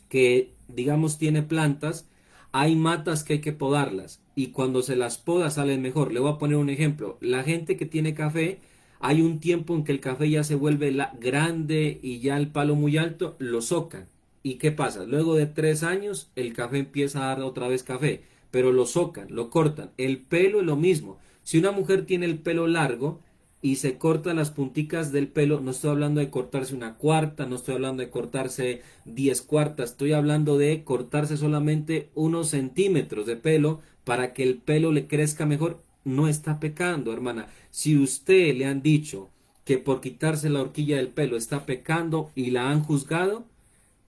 que, digamos, tiene plantas, hay matas que hay que podarlas y cuando se las poda salen mejor. Le voy a poner un ejemplo. La gente que tiene café, hay un tiempo en que el café ya se vuelve grande y ya el palo muy alto, lo socan. ¿Y qué pasa? Luego de 3 años el café empieza a dar otra vez café, pero lo socan, lo cortan. El pelo es lo mismo. Si una mujer tiene el pelo largo, y se corta las punticas del pelo, no estoy hablando de cortarse una cuarta, no estoy hablando de cortarse 10 cuartas, estoy hablando de cortarse solamente unos centímetros de pelo para que el pelo le crezca mejor, no está pecando, hermana. Si usted le han dicho que por quitarse la horquilla del pelo está pecando y la han juzgado,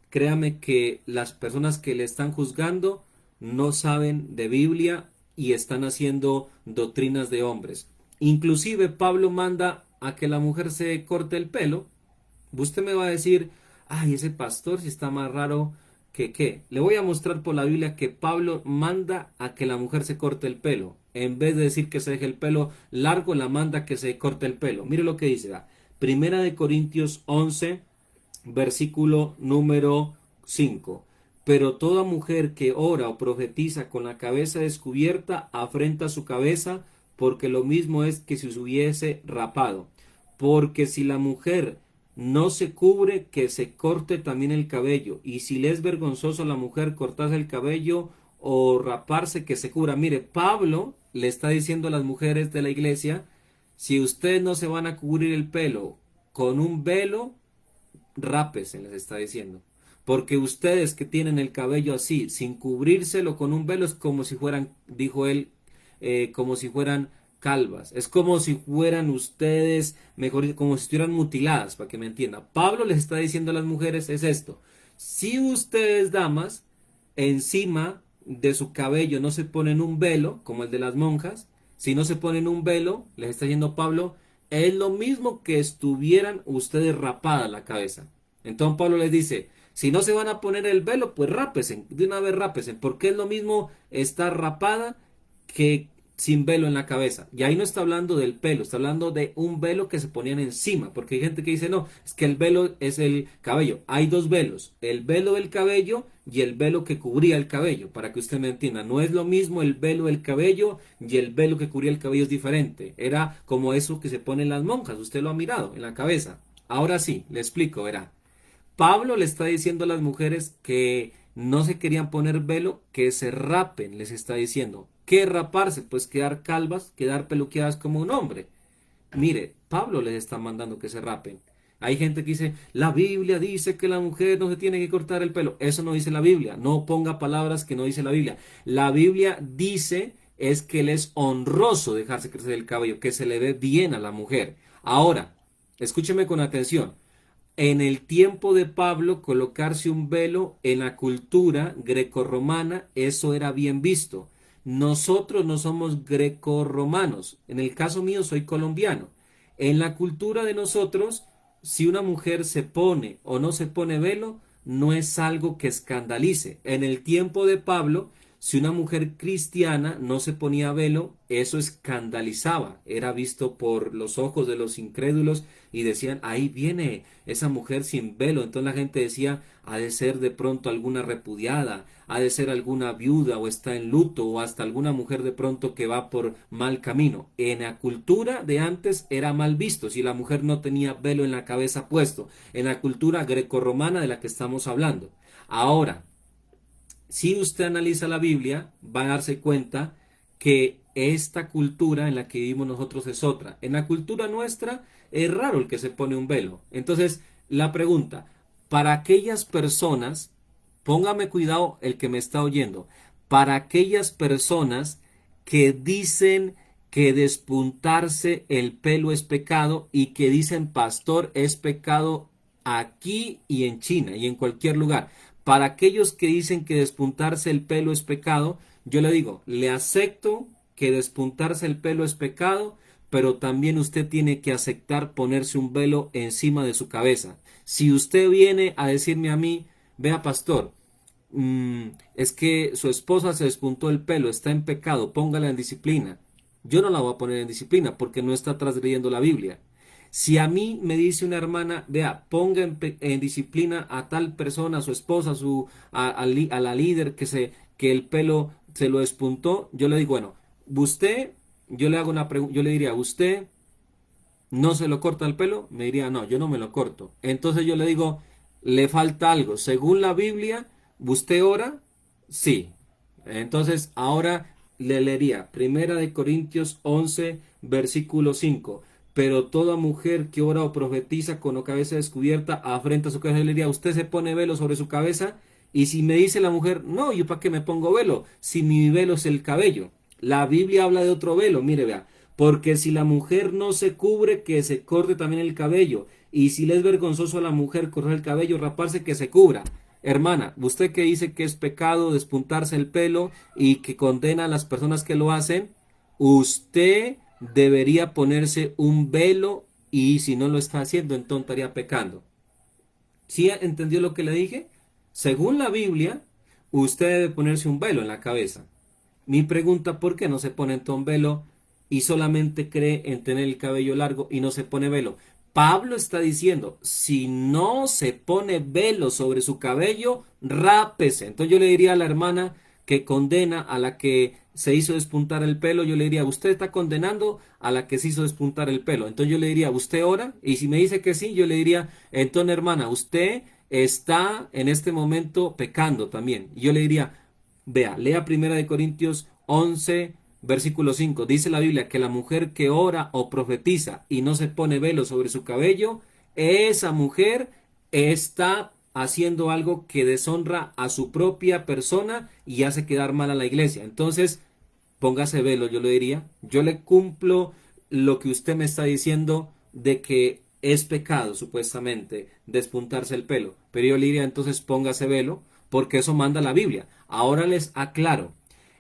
créame que las personas que le están juzgando no saben de Biblia y están haciendo doctrinas de hombres. Inclusive Pablo manda a que la mujer se corte el pelo. Usted me va a decir, ay, ese pastor si está más raro que qué. Le voy a mostrar por la Biblia que Pablo manda a que la mujer se corte el pelo. En vez de decir que se deje el pelo largo, la manda a que se corte el pelo. Mire lo que dice. Primera de Corintios 11, versículo número 5. Pero toda mujer que ora o profetiza con la cabeza descubierta afrenta su cabeza, porque lo mismo es que si se hubiese rapado. Porque si la mujer no se cubre, que se corte también el cabello. Y si le es vergonzoso a la mujer cortarse el cabello o raparse, que se cubra. Mire, Pablo le está diciendo a las mujeres de la iglesia, si ustedes no se van a cubrir el pelo con un velo, rápese, les está diciendo. Porque ustedes que tienen el cabello así, sin cubrírselo con un velo, es como si fueran, dijo él, como si fueran calvas. Es como si fueran ustedes, mejor dicho, como si estuvieran mutiladas, para que me entienda. Pablo les está diciendo a las mujeres es esto. Si ustedes, damas, encima de su cabello no se ponen un velo, como el de las monjas, si no se ponen un velo, les está diciendo Pablo, es lo mismo que estuvieran ustedes rapadas la cabeza. Entonces Pablo les dice, si no se van a poner el velo, pues rápesen, de una vez rápesen, porque es lo mismo estar rapada que sin velo en la cabeza. Y ahí no está hablando del pelo, está hablando de un velo que se ponían encima, porque hay gente que dice, no, es que el velo es el cabello. Hay dos velos, el velo del cabello y el velo que cubría el cabello, para que usted me entienda. No es lo mismo el velo del cabello y el velo que cubría el cabello es diferente. Era como eso que se ponen las monjas, usted lo ha mirado en la cabeza. Ahora sí, le explico, verá. Pablo le está diciendo a las mujeres que no se querían poner velo, que se rapen, les está diciendo. ¿Qué raparse? Pues quedar calvas, quedar peluqueadas como un hombre. Mire, Pablo les está mandando que se rapen. Hay gente que dice, la Biblia dice que la mujer no se tiene que cortar el pelo. Eso no dice la Biblia. No ponga palabras que no dice la Biblia. La Biblia dice es que le es honroso dejarse crecer el cabello, que se le ve bien a la mujer. Ahora, escúcheme con atención. En el tiempo de Pablo, colocarse un velo en la cultura grecorromana, eso era bien visto. Nosotros no somos grecorromanos. En el caso mío, soy colombiano. En la cultura de nosotros, si una mujer se pone o no se pone velo, no es algo que escandalice. En el tiempo de Pablo, si una mujer cristiana no se ponía velo, eso escandalizaba, era visto por los ojos de los incrédulos y decían, ahí viene esa mujer sin velo. Entonces la gente decía, ha de ser de pronto alguna repudiada, ha de ser alguna viuda o está en luto o hasta alguna mujer de pronto que va por mal camino. En la cultura de antes era mal visto si la mujer no tenía velo en la cabeza puesto, en la cultura grecorromana de la que estamos hablando. Ahora, si usted analiza la Biblia, va a darse cuenta que esta cultura en la que vivimos nosotros es otra. En la cultura nuestra es raro el que se pone un velo. Entonces, la pregunta, para aquellas personas, póngame cuidado el que me está oyendo, para aquellas personas que dicen que despuntarse el pelo es pecado y que dicen pastor es pecado aquí y en China y en cualquier lugar. Para aquellos que dicen que despuntarse el pelo es pecado, yo le digo, le acepto que despuntarse el pelo es pecado, pero también usted tiene que aceptar ponerse un velo encima de su cabeza. Si usted viene a decirme a mí, vea pastor, es que su esposa se despuntó el pelo, está en pecado, póngala en disciplina. Yo no la voy a poner en disciplina porque no está transgrediendo la Biblia. Si a mí me dice una hermana, vea, ponga en disciplina a tal persona, a su esposa, a la líder que el pelo se lo despuntó, yo le digo, bueno, usted, yo le hago una pregunta, yo le diría, ¿usted no se lo corta el pelo? Me diría, no, yo no me lo corto. Entonces yo le digo, le falta algo. Según la Biblia, ¿usted ora? Sí. Entonces ahora le leería Primera de Corintios 11, versículo 5. Pero toda mujer que ora o profetiza con la cabeza descubierta afrenta su cabeza. Yo le diría, ¿usted se pone velo sobre su cabeza? Y si me dice la mujer, no, ¿yo para qué me pongo velo? Si mi velo es el cabello. La Biblia habla de otro velo, mire, vea. Porque si la mujer no se cubre, que se corte también el cabello. Y si le es vergonzoso a la mujer cortar el cabello, raparse, que se cubra. Hermana, usted que dice que es pecado despuntarse el pelo y que condena a las personas que lo hacen, usted debería ponerse un velo y si no lo está haciendo, entonces estaría pecando. ¿Sí entendió lo que le dije? Según la Biblia, usted debe ponerse un velo en la cabeza. Mi pregunta, ¿por qué no se pone entonces velo y solamente cree en tener el cabello largo y no se pone velo? Pablo está diciendo, si no se pone velo sobre su cabello, rápese. Entonces yo le diría a la hermana que condena a la que se hizo despuntar el pelo, yo le diría, usted está condenando a la que se hizo despuntar el pelo. Entonces yo le diría, ¿usted ora? Y si me dice que sí, yo le diría, entonces hermana, usted está en este momento pecando también. Y yo le diría, vea, lea Primera de Corintios 11, versículo 5. Dice la Biblia que la mujer que ora o profetiza y no se pone velo sobre su cabello, esa mujer está haciendo algo que deshonra a su propia persona y hace quedar mal a la iglesia. Entonces, póngase velo, yo le diría. Yo le cumplo lo que usted me está diciendo de que es pecado, supuestamente, despuntarse el pelo. Pero yo le diría, entonces póngase velo, porque eso manda la Biblia. Ahora les aclaro.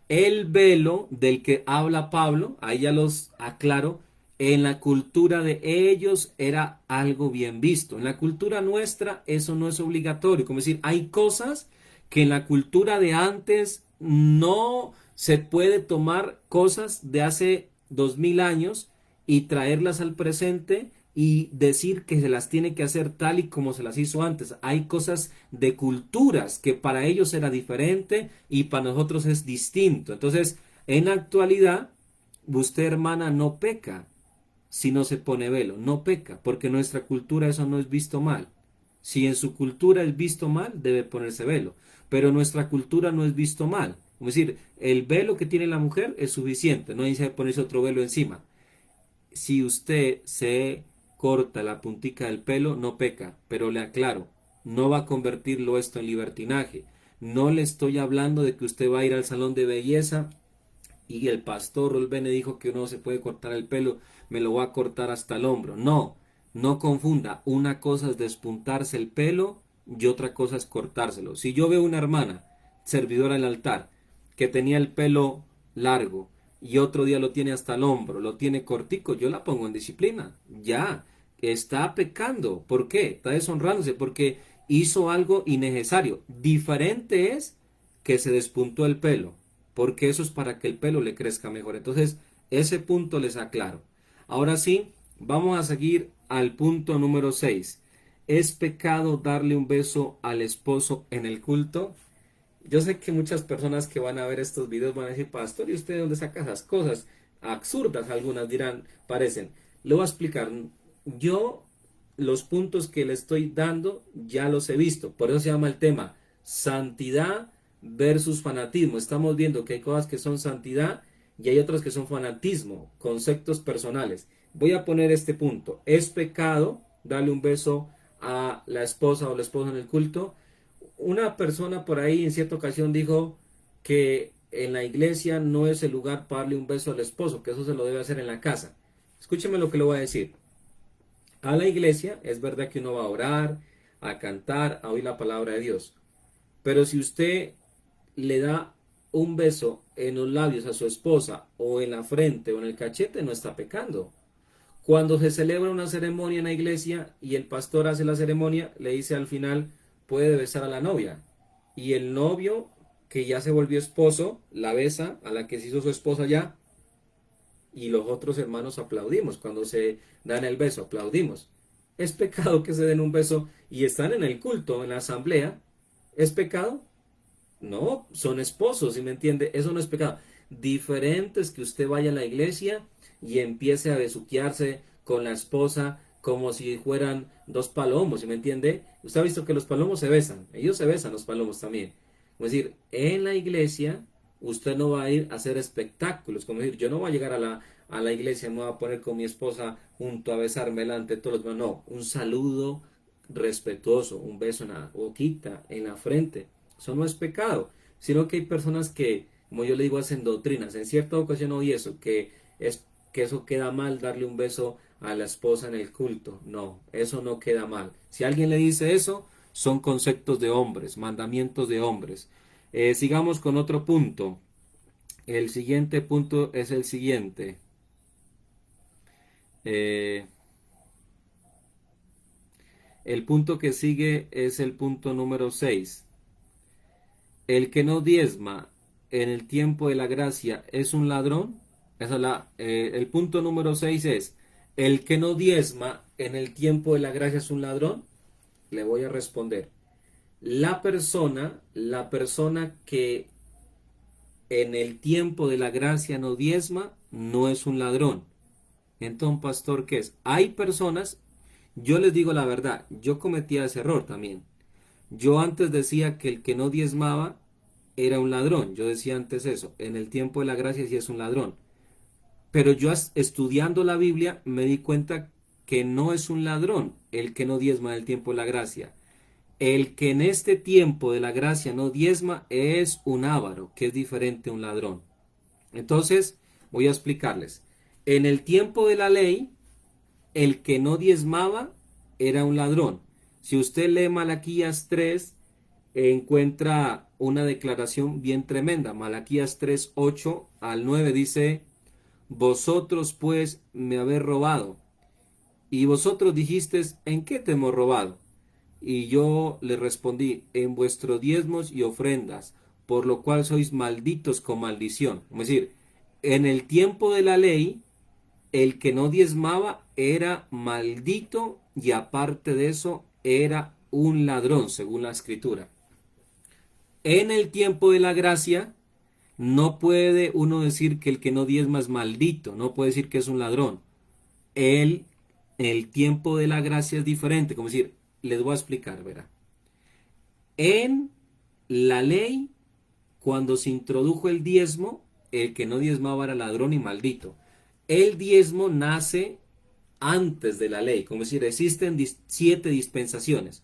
El velo del que habla Pablo, ahí ya los aclaro, en la cultura de ellos era algo bien visto. En la cultura nuestra eso no es obligatorio. Como decir, hay cosas que en la cultura de antes no se puede tomar cosas de hace 2000 años y traerlas al presente y decir que se las tiene que hacer tal y como se las hizo antes. Hay cosas de culturas que para ellos era diferente y para nosotros es distinto. Entonces, en la actualidad, usted, hermana, no peca si no se pone velo, no peca, porque en nuestra cultura eso no es visto mal. Si en su cultura es visto mal, debe ponerse velo, pero en nuestra cultura no es visto mal. Es decir, el velo que tiene la mujer es suficiente, no dice ponerse otro velo encima. Si usted se corta la puntica del pelo, no peca, pero le aclaro, no va a convertirlo esto en libertinaje. No le estoy hablando de que usted va a ir al salón de belleza y el pastor Rolbene dijo que uno se puede cortar el pelo, me lo va a cortar hasta el hombro. No, no confunda. Una cosa es despuntarse el pelo y otra cosa es cortárselo. Si yo veo una hermana, servidora del altar, que tenía el pelo largo y otro día lo tiene hasta el hombro, lo tiene cortico, yo la pongo en disciplina. Ya, está pecando. ¿Por qué? Está deshonrándose porque hizo algo innecesario. Diferente es que se despuntó el pelo, porque eso es para que el pelo le crezca mejor. Entonces, ese punto les aclaro. Ahora sí, vamos a seguir al punto número 6. ¿Es pecado darle un beso al esposo en el culto? Yo sé que muchas personas que van a ver estos videos van a decir, pastor, ¿y usted de dónde saca esas cosas? Absurdas, algunas dirán, parecen. Le voy a explicar. Yo, los puntos que le estoy dando, ya los he visto. Por eso se llama el tema santidad versus fanatismo. Estamos viendo que hay cosas que son santidad y hay otras que son fanatismo, conceptos personales. Voy a poner este punto. ¿Es pecado darle un beso a la esposa o el esposo en el culto? Una persona por ahí en cierta ocasión dijo que en la iglesia no es el lugar para darle un beso al esposo, que eso se lo debe hacer en la casa. Escúcheme lo que le voy a decir. A la iglesia es verdad que uno va a orar, a cantar, a oír la palabra de Dios. Pero si usted le da un beso en los labios a su esposa o en la frente o en el cachete, no está pecando. Cuando se celebra una ceremonia en la iglesia y el pastor hace la ceremonia, le dice al final, puede besar a la novia. Y el novio, que ya se volvió esposo, la besa a la que se hizo su esposa ya, y los otros hermanos aplaudimos. Cuando se dan el beso, aplaudimos. ¿Es pecado que se den un beso y están en el culto, en la asamblea? ¿Es pecado? No, son esposos, ¿sí me entiende? Eso no es pecado. Diferente es que usted vaya a la iglesia y empiece a besuquearse con la esposa como si fueran dos palomos, ¿sí me entiende? Usted ha visto que los palomos se besan, ellos se besan los palomos también. Es decir, en la iglesia usted no va a ir a hacer espectáculos, como decir, yo no voy a llegar a la iglesia, me voy a poner con mi esposa junto a besarme delante de todos los demás. No, un saludo respetuoso, un beso en la boquita, en la frente. Eso no es pecado, sino que hay personas que, como yo le digo, hacen doctrinas. En cierta ocasión oí eso, que eso queda mal darle un beso a la esposa en el culto. No, eso no queda mal. Si alguien le dice eso, son conceptos de hombres, mandamientos de hombres. Sigamos con otro punto. El siguiente punto es el siguiente. El punto que sigue es el punto número 6. El que no diezma en el tiempo de la gracia es un ladrón. El punto número 6 es, el que no diezma en el tiempo de la gracia es un ladrón. Le voy a responder. La persona que en el tiempo de la gracia no diezma, no es un ladrón. Entonces, pastor, ¿qué es? Hay personas, yo les digo la verdad, yo cometía ese error también. Yo antes decía que el que no diezmaba era un ladrón. Yo decía antes eso. En el tiempo de la gracia sí es un ladrón. Pero yo estudiando la Biblia me di cuenta que no es un ladrón el que no diezma en el tiempo de la gracia. El que en este tiempo de la gracia no diezma es un avaro, que es diferente a un ladrón. Entonces, voy a explicarles. En el tiempo de la ley, el que no diezmaba era un ladrón. Si usted lee Malaquías 3, encuentra una declaración bien tremenda. Malaquías 3, 8 al 9 dice, vosotros pues me habéis robado. Y vosotros dijisteis, ¿en qué te hemos robado? Y yo le respondí, en vuestros diezmos y ofrendas, por lo cual sois malditos con maldición. Es decir, en el tiempo de la ley, el que no diezmaba era maldito y aparte de eso era un ladrón, según la escritura. En el tiempo de la gracia, no puede uno decir que el que no diezma es maldito, no puede decir que es un ladrón. El tiempo de la gracia es diferente, como decir, les voy a explicar, verá. En la ley, cuando se introdujo el diezmo, el que no diezmaba era ladrón y maldito. El diezmo nace antes de la ley, como decir, existen 7 dispensaciones.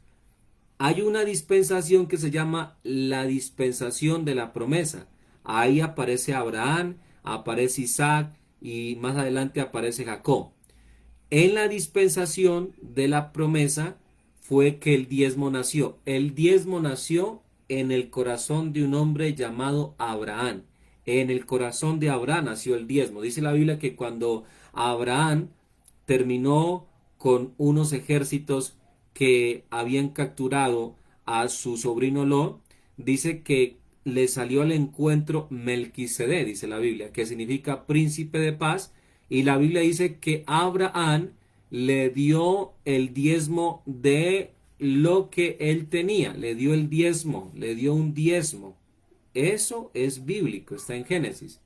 Hay una dispensación que se llama la dispensación de la promesa. Ahí aparece Abraham, aparece Isaac y más adelante aparece Jacob. En la dispensación de la promesa fue que el diezmo nació. El diezmo nació en el corazón de un hombre llamado Abraham. En el corazón de Abraham nació el diezmo. Dice la Biblia que cuando Abraham terminó con unos ejércitos que habían capturado a su sobrino Lot, dice que le salió al encuentro Melquisedec, dice la Biblia, que significa príncipe de paz, y la Biblia dice que Abraham le dio el diezmo de lo que él tenía, le dio el diezmo, le dio un diezmo. Eso es bíblico, está en Génesis.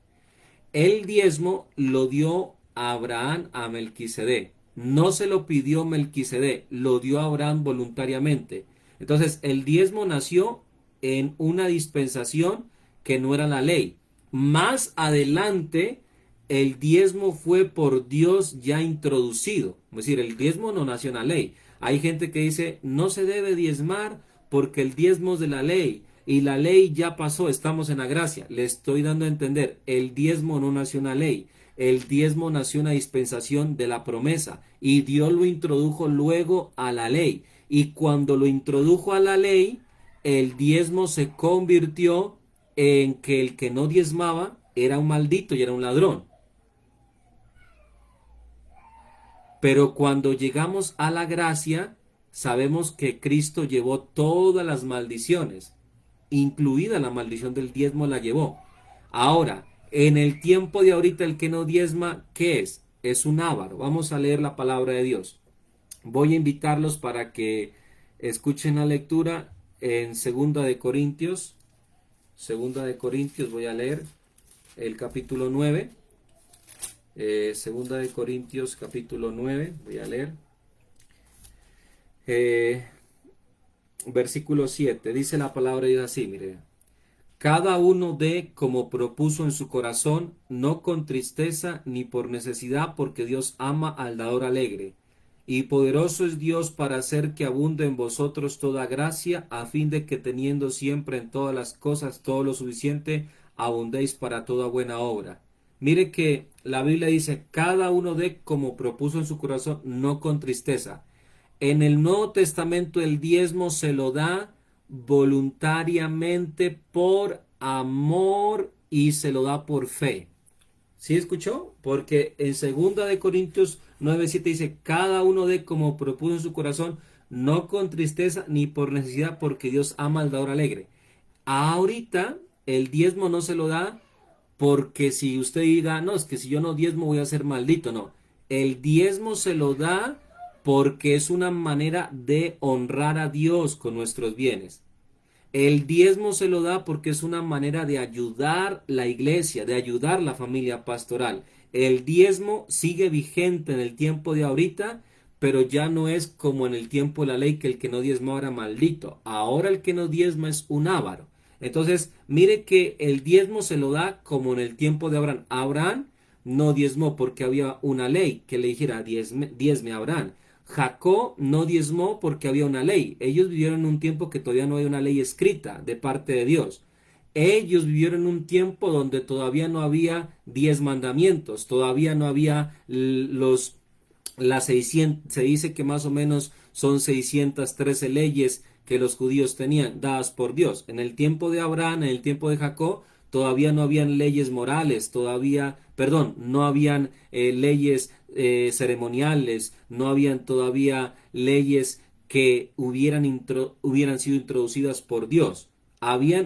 El diezmo lo dio Abraham a Melquisedec. No se lo pidió Melquisedec, lo dio Abraham voluntariamente. Entonces, el diezmo nació en una dispensación que no era la ley. Más adelante, el diezmo fue por Dios ya introducido. Es decir, el diezmo no nació en la ley. Hay gente que dice, no se debe diezmar porque el diezmo es de la ley. Y la ley ya pasó, estamos en la gracia. Le estoy dando a entender, el diezmo no nació en la ley. El diezmo nació en la dispensación de la promesa. Y Dios lo introdujo luego a la ley. Y cuando lo introdujo a la ley, el diezmo se convirtió en que el que no diezmaba era un maldito y era un ladrón. Pero cuando llegamos a la gracia, sabemos que Cristo llevó todas las maldiciones, incluida la maldición del diezmo la llevó. Ahora, en el tiempo de ahorita el que no diezma, ¿qué es? Es un avaro. Vamos a leer la palabra de Dios. Voy a invitarlos para que escuchen la lectura en Segunda de Corintios voy a leer el capítulo 9. Segunda de Corintios capítulo 9, voy a leer. Eh, Versículo 7, dice la palabra de Dios así, mire. Cada uno dé como propuso en su corazón, no con tristeza ni por necesidad, porque Dios ama al dador alegre. Y poderoso es Dios para hacer que abunde en vosotros toda gracia, a fin de que teniendo siempre en todas las cosas todo lo suficiente, abundéis para toda buena obra. Mire que la Biblia dice, cada uno dé como propuso en su corazón, no con tristeza. En el Nuevo Testamento el diezmo se lo da voluntariamente por amor y se lo da por fe. ¿Sí escuchó? Porque en 2 de Corintios 9:7 dice, cada uno dé como propuso en su corazón, no con tristeza ni por necesidad, porque Dios ama al dador alegre. Ahorita el diezmo no se lo da porque si usted diga, no, es que si yo no diezmo voy a ser maldito, no. El diezmo se lo da porque es una manera de honrar a Dios con nuestros bienes. El diezmo se lo da porque es una manera de ayudar la iglesia, de ayudar la familia pastoral. El diezmo sigue vigente en el tiempo de ahorita, pero ya no es como en el tiempo de la ley que el que no diezma era maldito. Ahora el que no diezma es un avaro. Entonces, mire que el diezmo se lo da como en el tiempo de Abraham. Abraham no diezmó porque había una ley que le dijera diezme a Abraham. Jacob no diezmó porque había una ley. Ellos vivieron en un tiempo que todavía no hay una ley escrita de parte de Dios. Ellos vivieron en un tiempo donde todavía no había 10 mandamientos, todavía no había las 600, se dice que más o menos son 613 leyes que los judíos tenían dadas por Dios. En el tiempo de Abraham, en el tiempo de Jacob, todavía no habían leyes morales, no habían leyes ceremoniales, no habían todavía leyes que hubieran sido introducidas por Dios.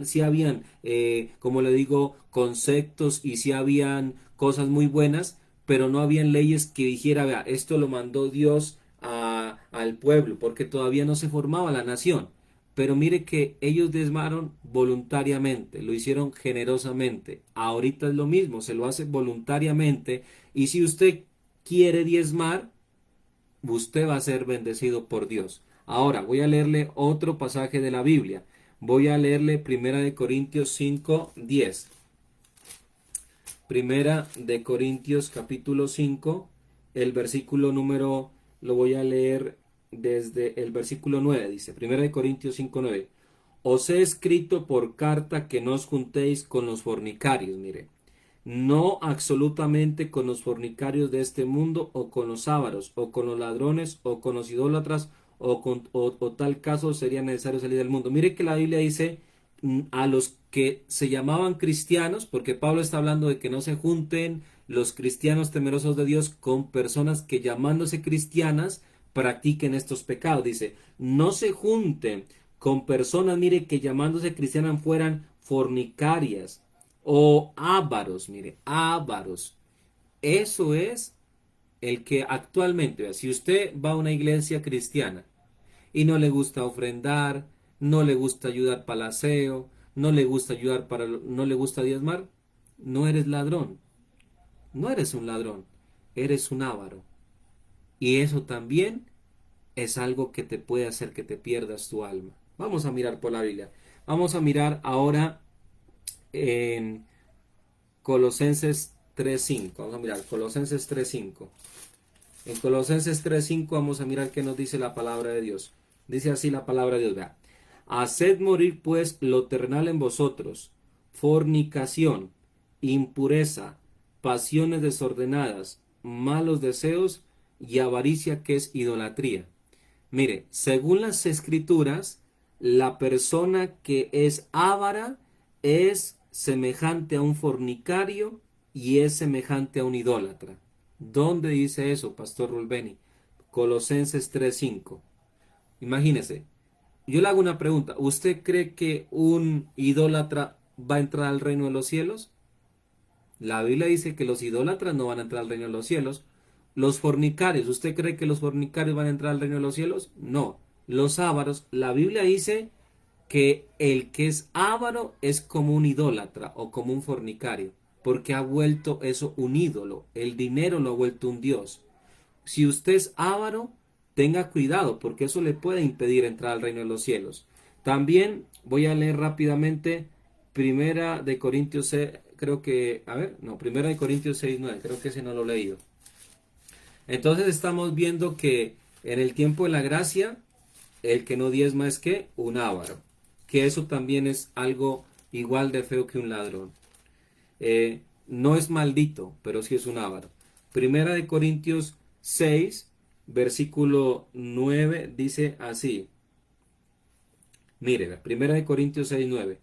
Sí habían, como le digo, conceptos y sí habían cosas muy buenas, pero no habían leyes que dijera, vea, esto lo mandó Dios al pueblo, porque todavía no se formaba la nación. Pero mire que ellos diezmaron voluntariamente, lo hicieron generosamente. Ahorita es lo mismo, se lo hace voluntariamente. Y si usted quiere diezmar, usted va a ser bendecido por Dios. Ahora voy a leerle otro pasaje de la Biblia. Voy a leerle 1 de Corintios 5:10. Primera de Corintios capítulo 5, el versículo número, lo voy a leer desde el versículo 9, dice, Primera de Corintios 5:9. Os he escrito por carta que no os juntéis con los fornicarios, mire, no absolutamente con los fornicarios de este mundo, o con los ávaros, o con los ladrones, o con los idólatras, o tal caso sería necesario salir del mundo. Mire que la Biblia dice a los que se llamaban cristianos, porque Pablo está hablando de que no se junten los cristianos temerosos de Dios con personas que llamándose cristianas practiquen estos pecados. Dice, no se junten con personas, mire, que llamándose cristianas fueran fornicarias o ávaros, mire, ávaros. Eso es el que actualmente, vea, si usted va a una iglesia cristiana y no le gusta ofrendar, no le gusta ayudar para el aseo, no le gusta diezmar, no eres ladrón, no eres un ladrón, eres un avaro. Y eso también es algo que te puede hacer que te pierdas tu alma. Vamos a mirar por la Biblia. Vamos a mirar ahora en Colosenses 3:5. Vamos a mirar Colosenses 3:5. En Colosenses 3:5 vamos a mirar qué nos dice la palabra de Dios. Dice así la palabra de Dios. Vea. Haced morir pues lo terrenal en vosotros, fornicación, impureza, pasiones desordenadas, malos deseos y avaricia, que es idolatría. Mire, según las escrituras, la persona que es avara es semejante a un fornicario y es semejante a un idólatra. ¿Dónde dice eso, Pastor Rulbeni? Colosenses 3:5. Imagínese, yo le hago una pregunta. ¿Usted cree que un idólatra va a entrar al reino de los cielos? La Biblia dice que los idólatras no van a entrar al reino de los cielos. Los fornicarios, ¿usted cree que los fornicarios van a entrar al reino de los cielos? No. Los ávaros, la Biblia dice que el que es avaro es como un idólatra o como un fornicario, porque ha vuelto eso un ídolo. El dinero lo ha vuelto un dios. Si usted es avaro, tenga cuidado, porque eso le puede impedir entrar al reino de los cielos. También voy a leer rápidamente Primera de Corintios 6, creo que, a ver, no, Primera de Corintios 6:9, creo que ese no lo he leído. Entonces estamos viendo que en el tiempo de la gracia, el que no diezma es que un avaro, que eso también es algo igual de feo que un ladrón. No es maldito, pero sí es un avaro. Primera de Corintios 6, versículo 9, dice así. Mire, Primera de Corintios 6:9.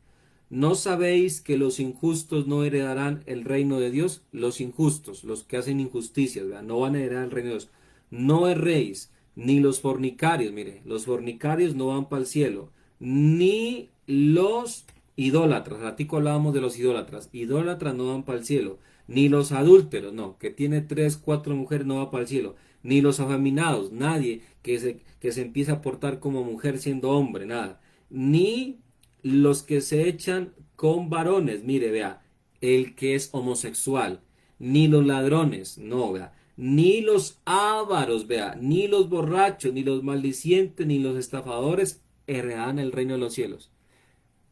¿No sabéis que los injustos no heredarán el reino de Dios? Los injustos, los que hacen injusticias, ¿verdad? No van a heredar el reino de Dios. No erréis, ni los fornicarios, mire, los fornicarios no van para el cielo, ni los idólatras. A ti hablábamos de los idólatras. Idólatras no van para el cielo, ni los adúlteros, no, que tiene 3, 4 mujeres no va para el cielo, ni los afeminados, nadie que se empieza a portar como mujer siendo hombre, nada, ni los que se echan con varones, mire, vea, el que es homosexual, ni los ladrones, no, vea, ni los ávaros, vea, ni los borrachos, ni los maldicientes, ni los estafadores heredarán el reino de los cielos.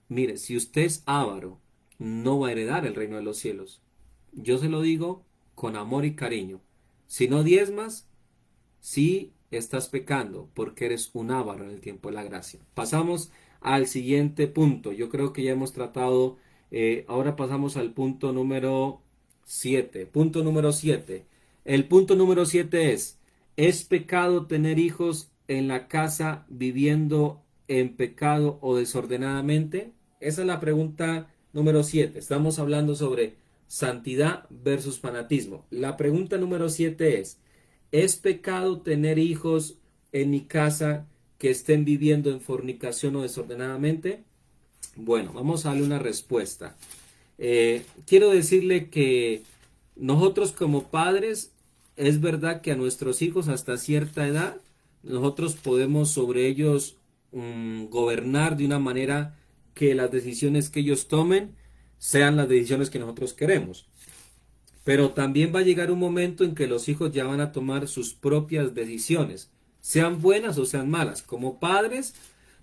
Mire, si usted es avaro, no va a heredar el reino de los cielos. Yo se lo digo con amor y cariño. Si no diezmas, sí estás pecando porque eres un avaro en el tiempo de la gracia. Pasamos al siguiente punto. Yo creo que ya hemos tratado, ahora pasamos al punto número 7. Punto número 7. El punto número 7 ¿es pecado tener hijos en la casa viviendo en pecado o desordenadamente? Esa es la pregunta número 7. Estamos hablando sobre santidad versus fanatismo. La pregunta número 7 ¿es pecado tener hijos en mi casa que estén viviendo en fornicación o desordenadamente? Bueno, vamos a darle una respuesta. Quiero decirle que nosotros como padres, es verdad que a nuestros hijos hasta cierta edad, nosotros podemos sobre ellos gobernar de una manera que las decisiones que ellos tomen sean las decisiones que nosotros queremos. Pero también va a llegar un momento en que los hijos ya van a tomar sus propias decisiones, sean buenas o sean malas. Como padres,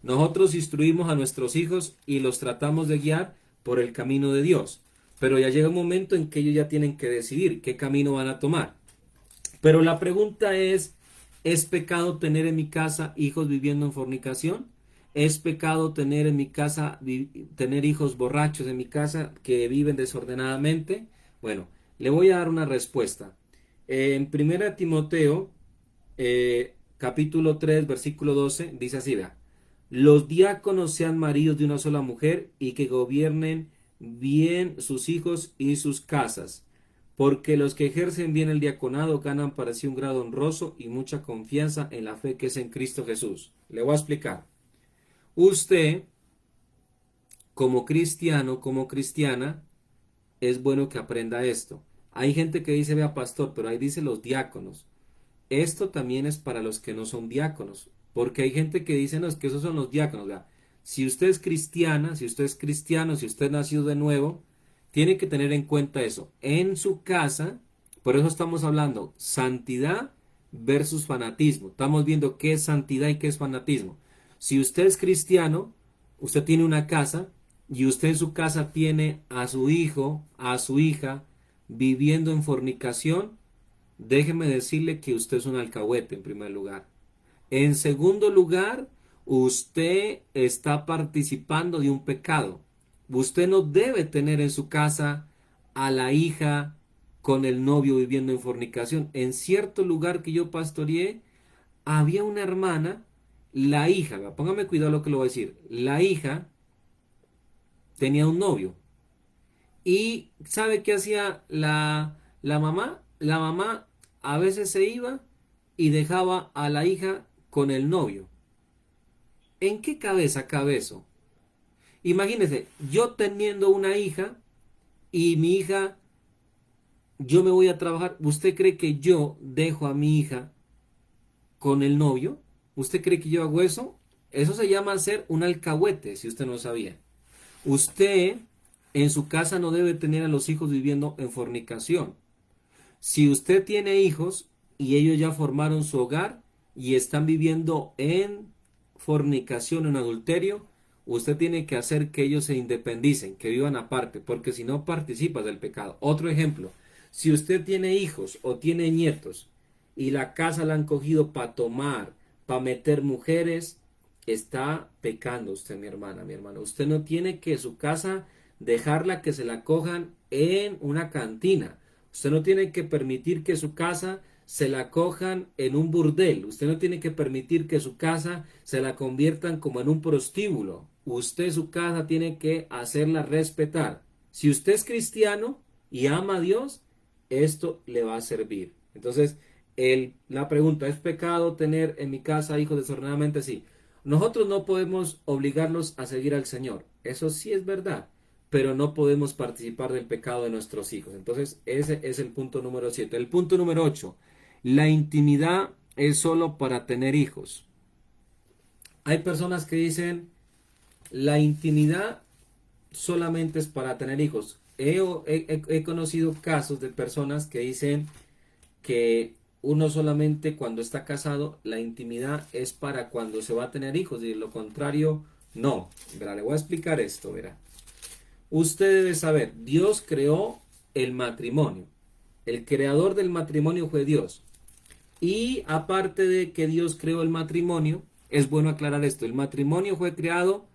nosotros instruimos a nuestros hijos y los tratamos de guiar por el camino de Dios. Pero ya llega un momento en que ellos ya tienen que decidir qué camino van a tomar. Pero la pregunta ¿es pecado tener en mi casa hijos viviendo en fornicación? ¿Es pecado tener en mi casa, tener hijos borrachos en mi casa que viven desordenadamente? Bueno, le voy a dar una respuesta. En 1 Timoteo, capítulo 3, versículo 12, dice así, vea. Los diáconos sean maridos de una sola mujer y que gobiernen bien sus hijos y sus casas, porque los que ejercen bien el diaconado ganan para sí un grado honroso y mucha confianza en la fe que es en Cristo Jesús. Le voy a explicar. Usted, como cristiano, como cristiana, es bueno que aprenda esto. Hay gente que dice, vea pastor, pero ahí dice los diáconos. Esto también es para los que no son diáconos, porque hay gente que dice, no, es que esos son los diáconos. Vea, si usted es cristiana, si usted es cristiano, si usted ha nacido de nuevo, tiene que tener en cuenta eso. En su casa, por eso estamos hablando santidad versus fanatismo. Estamos viendo qué es santidad y qué es fanatismo. Si usted es cristiano, usted tiene una casa y usted en su casa tiene a su hijo, a su hija, viviendo en fornicación, déjeme decirle que usted es un alcahuete en primer lugar. En segundo lugar, usted está participando de un pecado. Usted no debe tener en su casa a la hija con el novio viviendo en fornicación. En cierto lugar que yo pastoreé, había una hermana, la hija, póngame cuidado lo que le voy a decir, la hija tenía un novio ¿Y sabe qué hacía la mamá? La mamá a veces se iba y dejaba a la hija con el novio. ¿En qué cabeza cabe eso? Imagínese, yo teniendo una hija y mi hija, yo me voy a trabajar. ¿Usted cree que yo dejo a mi hija con el novio? ¿Usted cree que yo hago eso? Eso se llama ser un alcahuete, si usted no sabía. Usted en su casa no debe tener a los hijos viviendo en fornicación. Si usted tiene hijos y ellos ya formaron su hogar y están viviendo en fornicación, en adulterio, usted tiene que hacer que ellos se independicen, que vivan aparte, porque si no participas del pecado. Otro ejemplo, si usted tiene hijos o tiene nietos y la casa la han cogido para tomar, para meter mujeres, está pecando usted, mi hermana, mi hermano. Usted no tiene que su casa dejarla que se la cojan en una cantina. Usted no tiene que permitir que su casa se la cojan en un burdel. Usted no tiene que permitir que su casa se la conviertan como en un prostíbulo. Usted su casa tiene que hacerla respetar. Si usted es cristiano y ama a Dios, esto le va a servir. Entonces, la pregunta, ¿es pecado tener en mi casa hijos desordenadamente? Sí. Nosotros no podemos obligarlos a seguir al Señor. Eso sí es verdad, pero no podemos participar del pecado de nuestros hijos. Entonces, ese es el punto número 7. El punto número 8. La intimidad es solo para tener hijos. Hay personas que dicen, la intimidad solamente es para tener hijos. He conocido casos de personas que dicen que uno solamente cuando está casado, la intimidad es para cuando se va a tener hijos, y de lo contrario, no. Verá, le voy a explicar esto, verá. Usted debe saber, Dios creó el matrimonio. El creador del matrimonio fue Dios. Y aparte de que Dios creó el matrimonio, es bueno aclarar esto, el matrimonio fue creado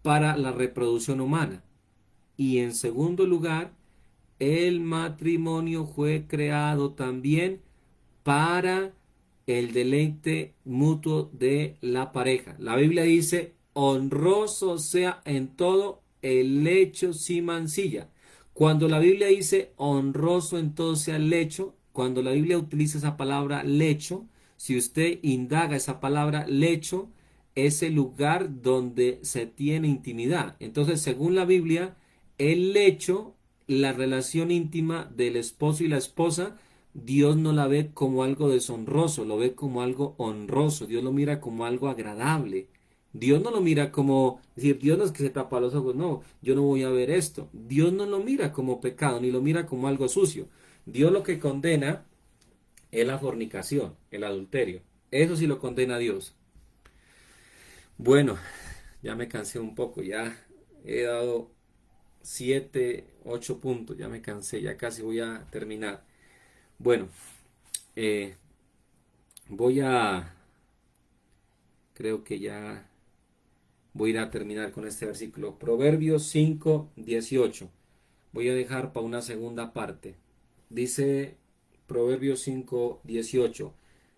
para la reproducción humana. Y en segundo lugar, el matrimonio fue creado también para el deleite mutuo de la pareja. La Biblia dice, honroso sea en todo el lecho sin mancilla. Cuando la Biblia dice honroso en todo sea el lecho, cuando la Biblia utiliza esa palabra lecho, si usted indaga esa palabra lecho, es el lugar donde se tiene intimidad. Entonces, según la Biblia, el lecho, la relación íntima del esposo y la esposa, Dios no la ve como algo deshonroso, lo ve como algo honroso, Dios lo mira como algo agradable. Dios no lo mira como, decir, Dios no es que se tapa los ojos, no, yo no voy a ver esto. Dios no lo mira como pecado, ni lo mira como algo sucio. Dios lo que condena es la fornicación, el adulterio. Eso sí lo condena a Dios. Bueno, ya me cansé un poco, ya he dado 7, 8 puntos, ya me cansé, ya casi voy a terminar. Bueno, eh, voy a, creo que ya voy a ir a terminar con este versículo. Proverbios 5:18. Voy a dejar para una segunda parte. Dice Proverbios 5:18.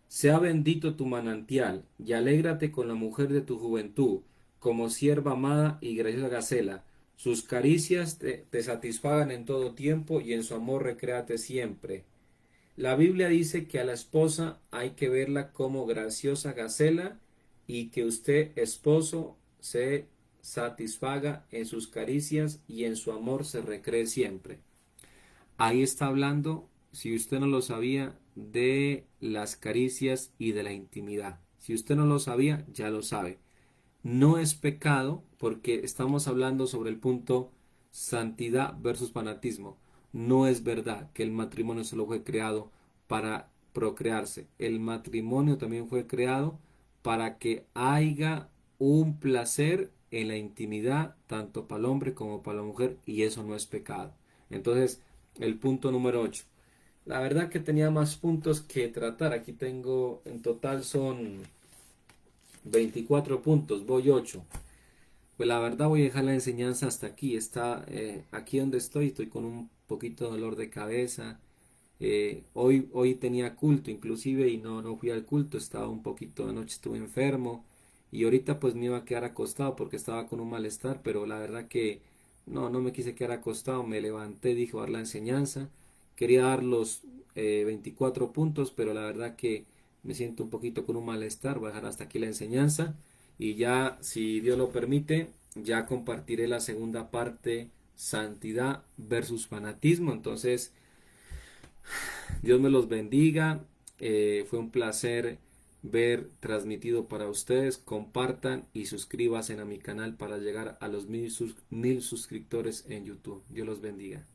Sea bendito tu manantial y alégrate con la mujer de tu juventud, como sierva amada y graciosa gacela. Sus caricias te satisfagan en todo tiempo y en su amor recréate siempre. La Biblia dice que a la esposa hay que verla como graciosa gacela y que usted, esposo, se satisfaga en sus caricias y en su amor se recree siempre. Ahí está hablando, si usted no lo sabía, de las caricias y de la intimidad. Si usted no lo sabía, ya lo sabe. No es pecado porque estamos hablando sobre el punto santidad versus fanatismo. No es verdad que el matrimonio solo fue creado para procrearse. El matrimonio también fue creado para que haya un placer en la intimidad, tanto para el hombre como para la mujer, y eso no es pecado. Entonces, el punto número 8. La verdad que tenía más puntos que tratar. Aquí tengo, en total son 24 puntos, voy 8. Pues la verdad voy a dejar la enseñanza hasta aquí. Está aquí donde estoy con un poquito de dolor de cabeza. Hoy tenía culto inclusive y no fui al culto, estaba un poquito, anoche estuve enfermo y ahorita pues me iba a quedar acostado porque estaba con un malestar, pero la verdad que no me quise quedar acostado, me levanté, dije, voy a dar la enseñanza. Quería dar los 24 puntos, pero la verdad que me siento un poquito con un malestar, voy a dejar hasta aquí la enseñanza y ya, si Dios lo permite, ya compartiré la segunda parte, santidad versus fanatismo. Entonces, Dios me los bendiga. Fue un placer ver transmitido para ustedes. Compartan y suscríbanse a mi canal para llegar a los 1000 suscriptores en YouTube. Dios los bendiga.